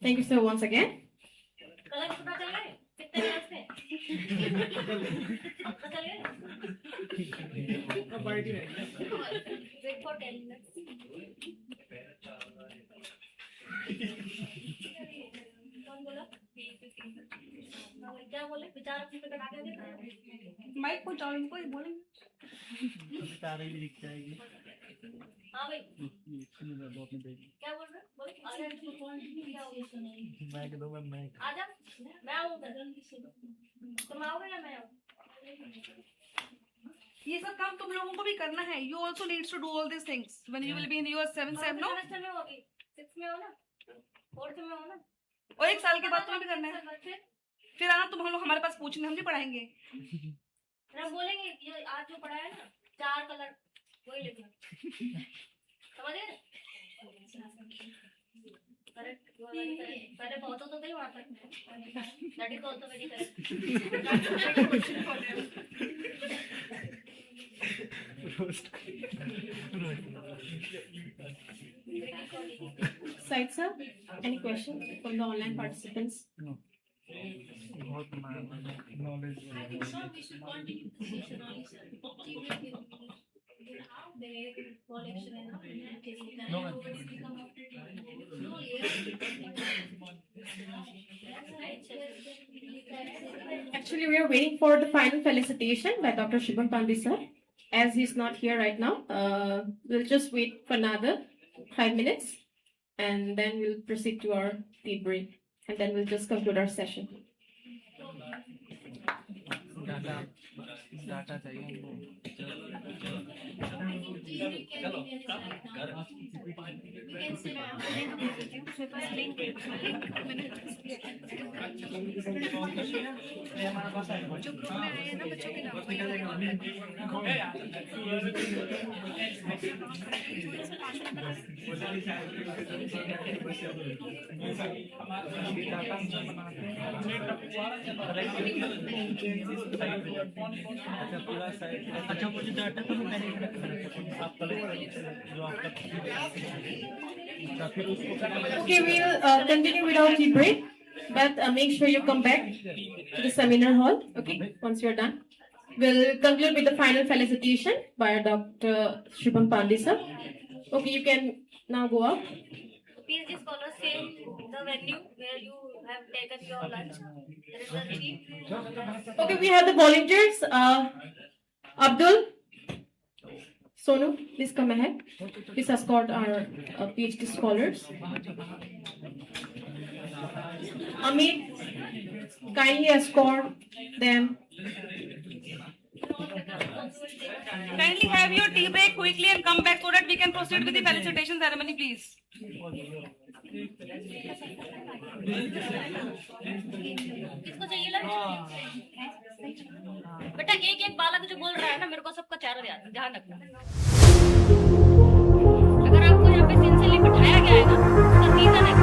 Thank you, sir, once again. Mic को चालू इनको ही बोलेंगे हाँ भाई क्या बोल रहे हो? आजा मैं आऊँगा तुम आओगे या मैं आऊँ? ये सब काम तुम लोगों को भी करना है you also needs to do all this things when you will be in your 7 same no semester में होगी 6 में हो ना 4th में हो ना और 1 साल के बाद तुम्हें भी करना है फिर आना तुम हम लोग हमारे पास पूछने हम भी पढ़ाएंगे हम बोलेंगे ये आज जो पढ़ाया ना 4 कलर वही लिखना समझे करेक्ट पहले पहुंचो तो सही वहां तक that is also very correct Said sir, any questions from the online participants? No. Knowledge. I think so. We should continue the session only, sir. You have the collection and all. No. No, Actually, we are waiting for the final felicitation by Dr. Shubham Pandey sir. As he's not here right now, we'll just wait for another 5 minutes and then we'll proceed to our tea break and then we'll just conclude our session. Data चाहिए जो group में आए हैं ना बच्चों के अच्छा मुझे डाटा तो मैंने आप Okay, we'll continue with our tea break, but make sure you come back to the seminar hall. Okay, once you're done, we'll conclude with the final felicitation by Dr. Shubham Pandey sir. Okay, you can now go up. Please just follow same the venue where you have taken your lunch. There is a sheet. Okay, we have the volunteers. Abdul, Sonu, please come ahead. Please escort our PhD scholars. Amit, kindly escort them. Kindly have your tea break quickly and come back so that we can proceed with the felicitation ceremony, please. किसको चाहिए lunch? बेटा एक एक बालक जो बोल रहा है ना मेरे को सबका चेहरा ध्यान रखना। अगर आपको यहाँ पे सिंसियरली बिठाया गया है ना तो रीजन है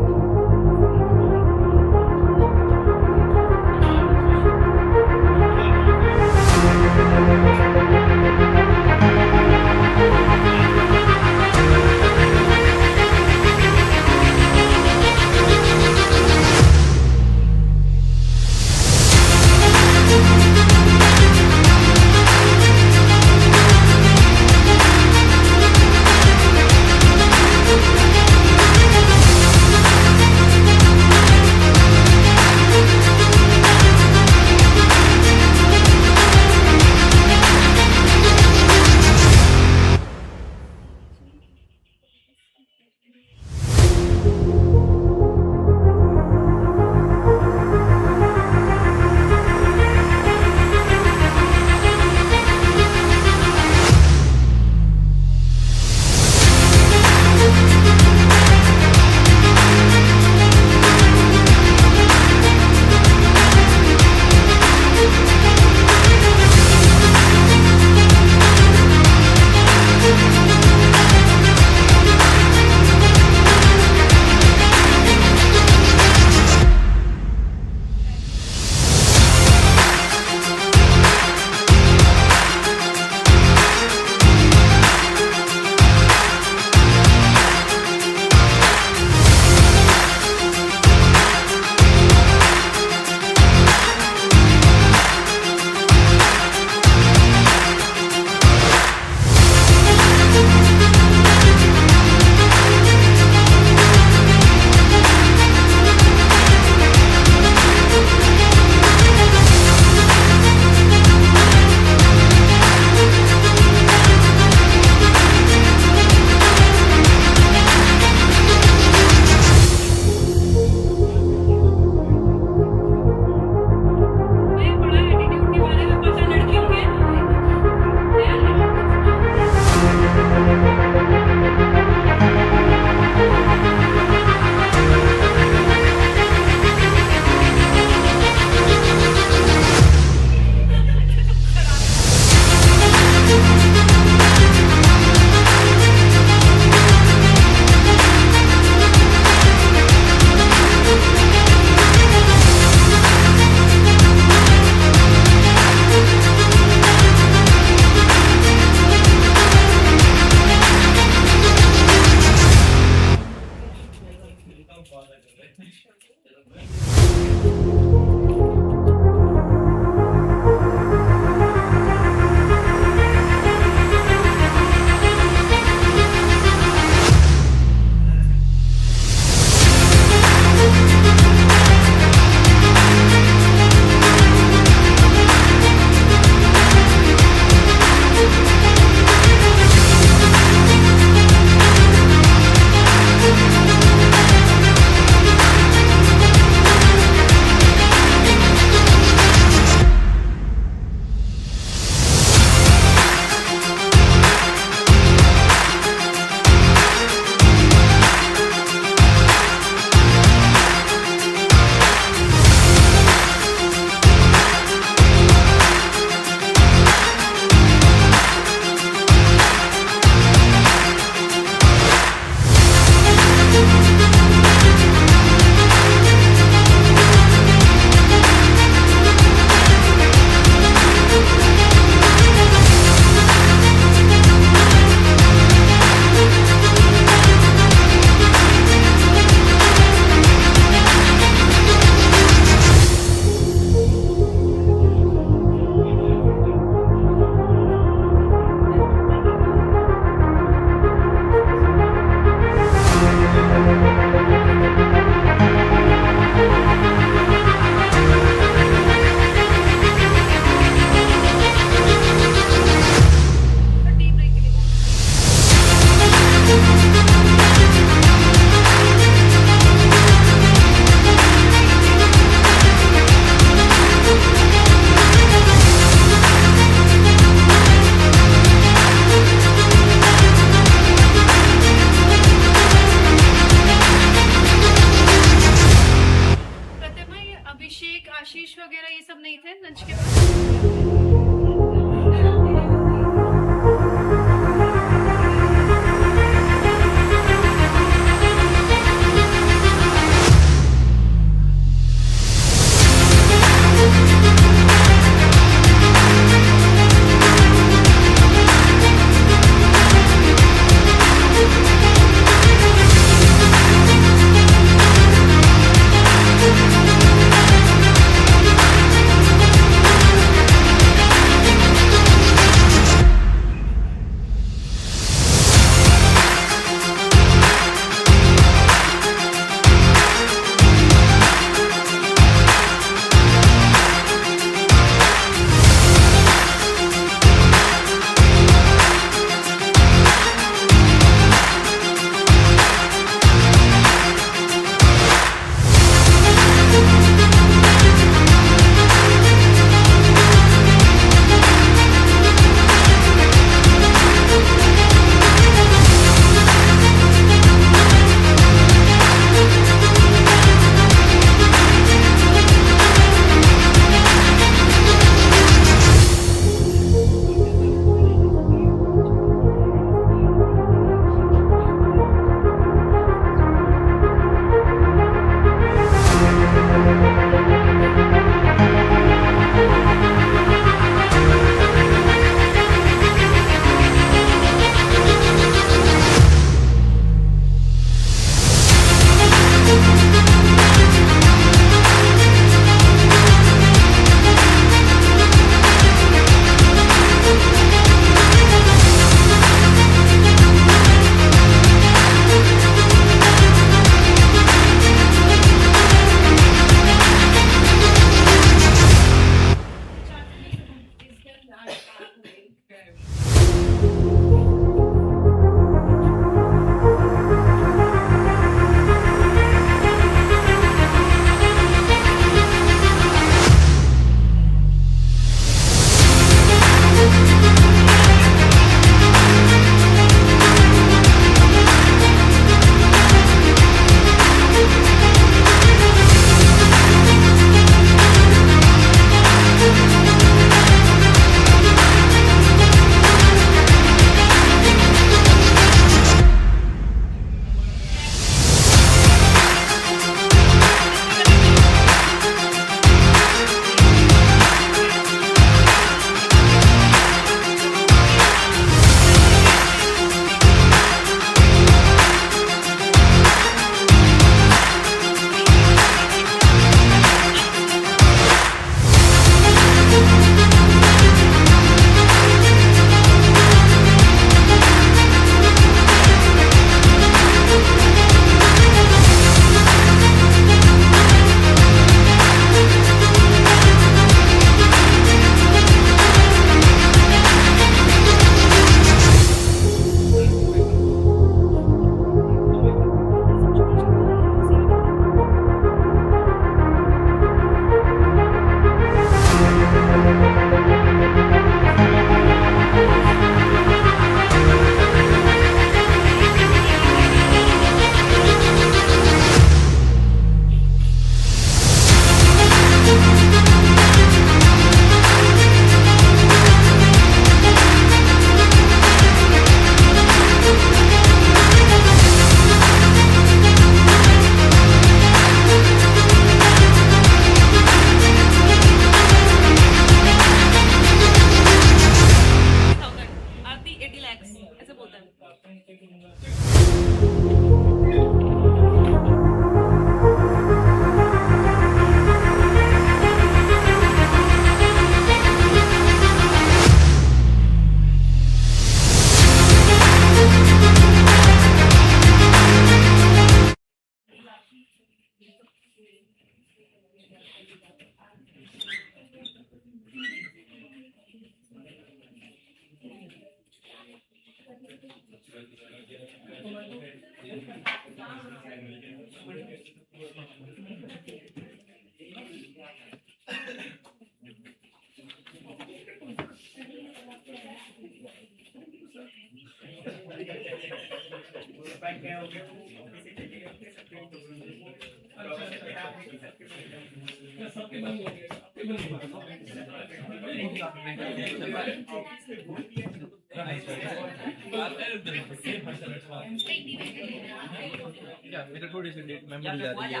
मेरे थोड़ी सी डेट मेमोरी जा रही है।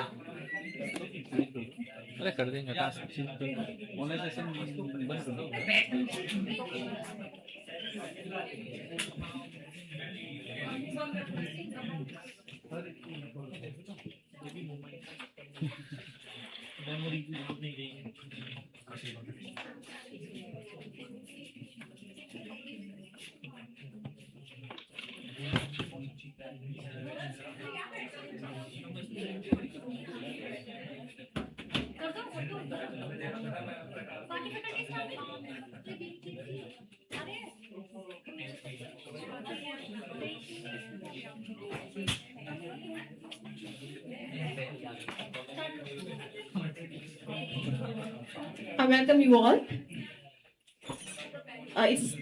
अरे कर देंगे टास्क ऑनलाइन सेशन बंद कर दो। मेमोरी की जरूरत नहीं गई। I welcome you all. It's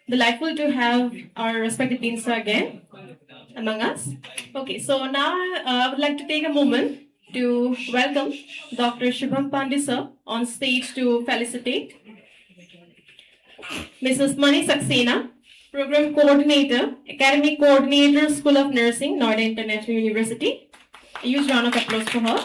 delightful to have our respected dean sir again among us. Okay, so now I would like to take a moment to welcome Dr. Shubham Pandey sir on stage to felicitate Mrs. Mani Saxena, Program Coordinator, Academic Coordinator, School of Nursing, Noida International University. A huge round of applause for her.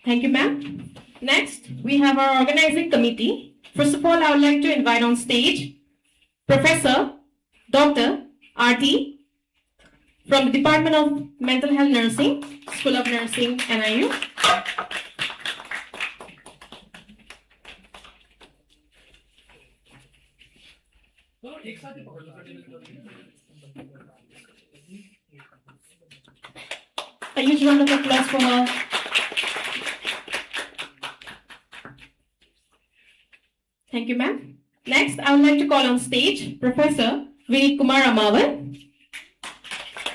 Thank you, ma'am. Next, we have our organizing committee. First of all, I would like to invite on stage Professor Dr. R.T. from the Department of Mental Health Nursing, School of Nursing, NIU. A huge round of applause for her. Thank you, ma'am. Next, I would like to call on stage Professor Vinit Kumar Amavan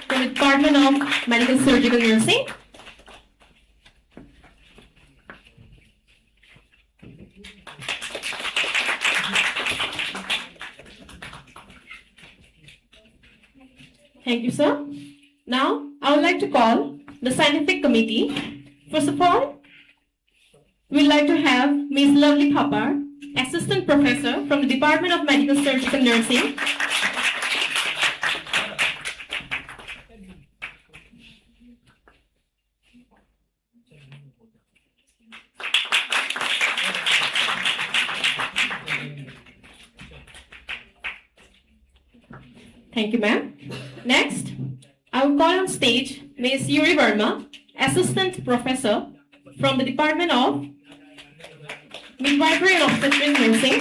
from the Department of Medical Surgical Nursing. Thank you, sir. Now, I would like to call the scientific committee. First of all, we'd like to have Ms. Lovely Thapar, Assistant Professor from the Department of Medical Surgical Nursing. Thank you, ma'am. Next, I will call on stage Ms. Yuri Verma, Assistant Professor from the Department of Midwifery and Obstetric Nursing.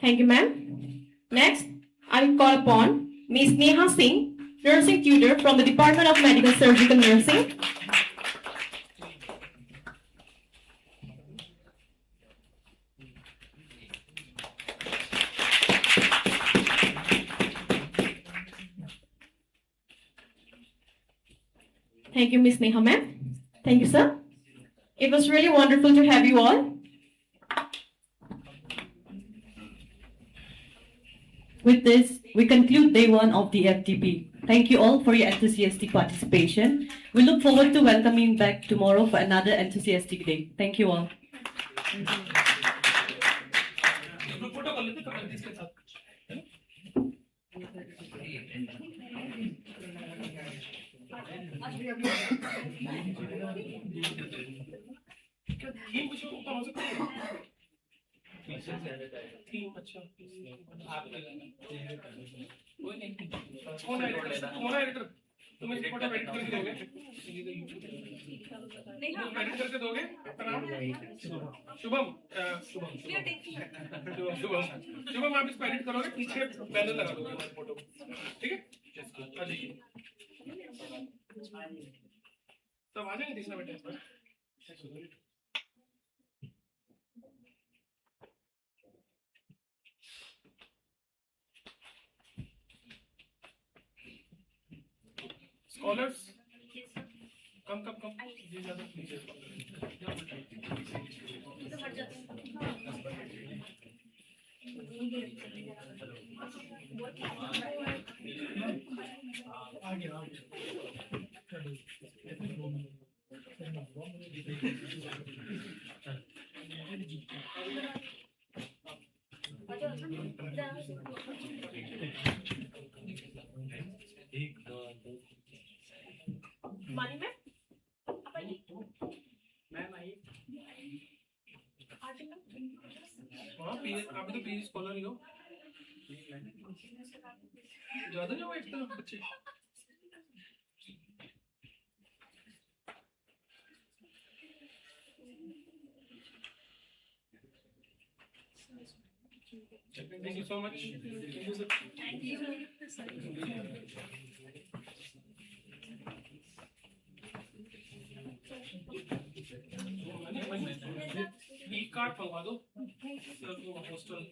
Thank you, ma'am. Next, I will call upon Ms. Neha Singh, Nursing Tutor from the Department of Medical Surgical Nursing. Thank you, Ms. Neha, ma'am. Thank you, sir. It was really wonderful to have you all. With this, we conclude day one of the FDP. Thank you all for your enthusiastic participation. We look forward to welcoming you back tomorrow for another enthusiastic day. Thank you all. तुम इस photo edit करके दोगे edit करके दोगे शुभम शुभम शुभम शुभम आप इसको edit करोगे पीछे बैनर लगा दोगे हमारे फोटो ठीक है आ जाइए तब आ जाएंगे तीसरा बेटा Scholars, come. These are the features. Money में मैम आई हाँ पीएस आप तो पीएस स्कॉलर ही हो ज्यादा नहीं हो एक तरफ बच्चे Thank you so much. Thank you, sir. Thank you. E card मंगवा दो सर को हॉस्टल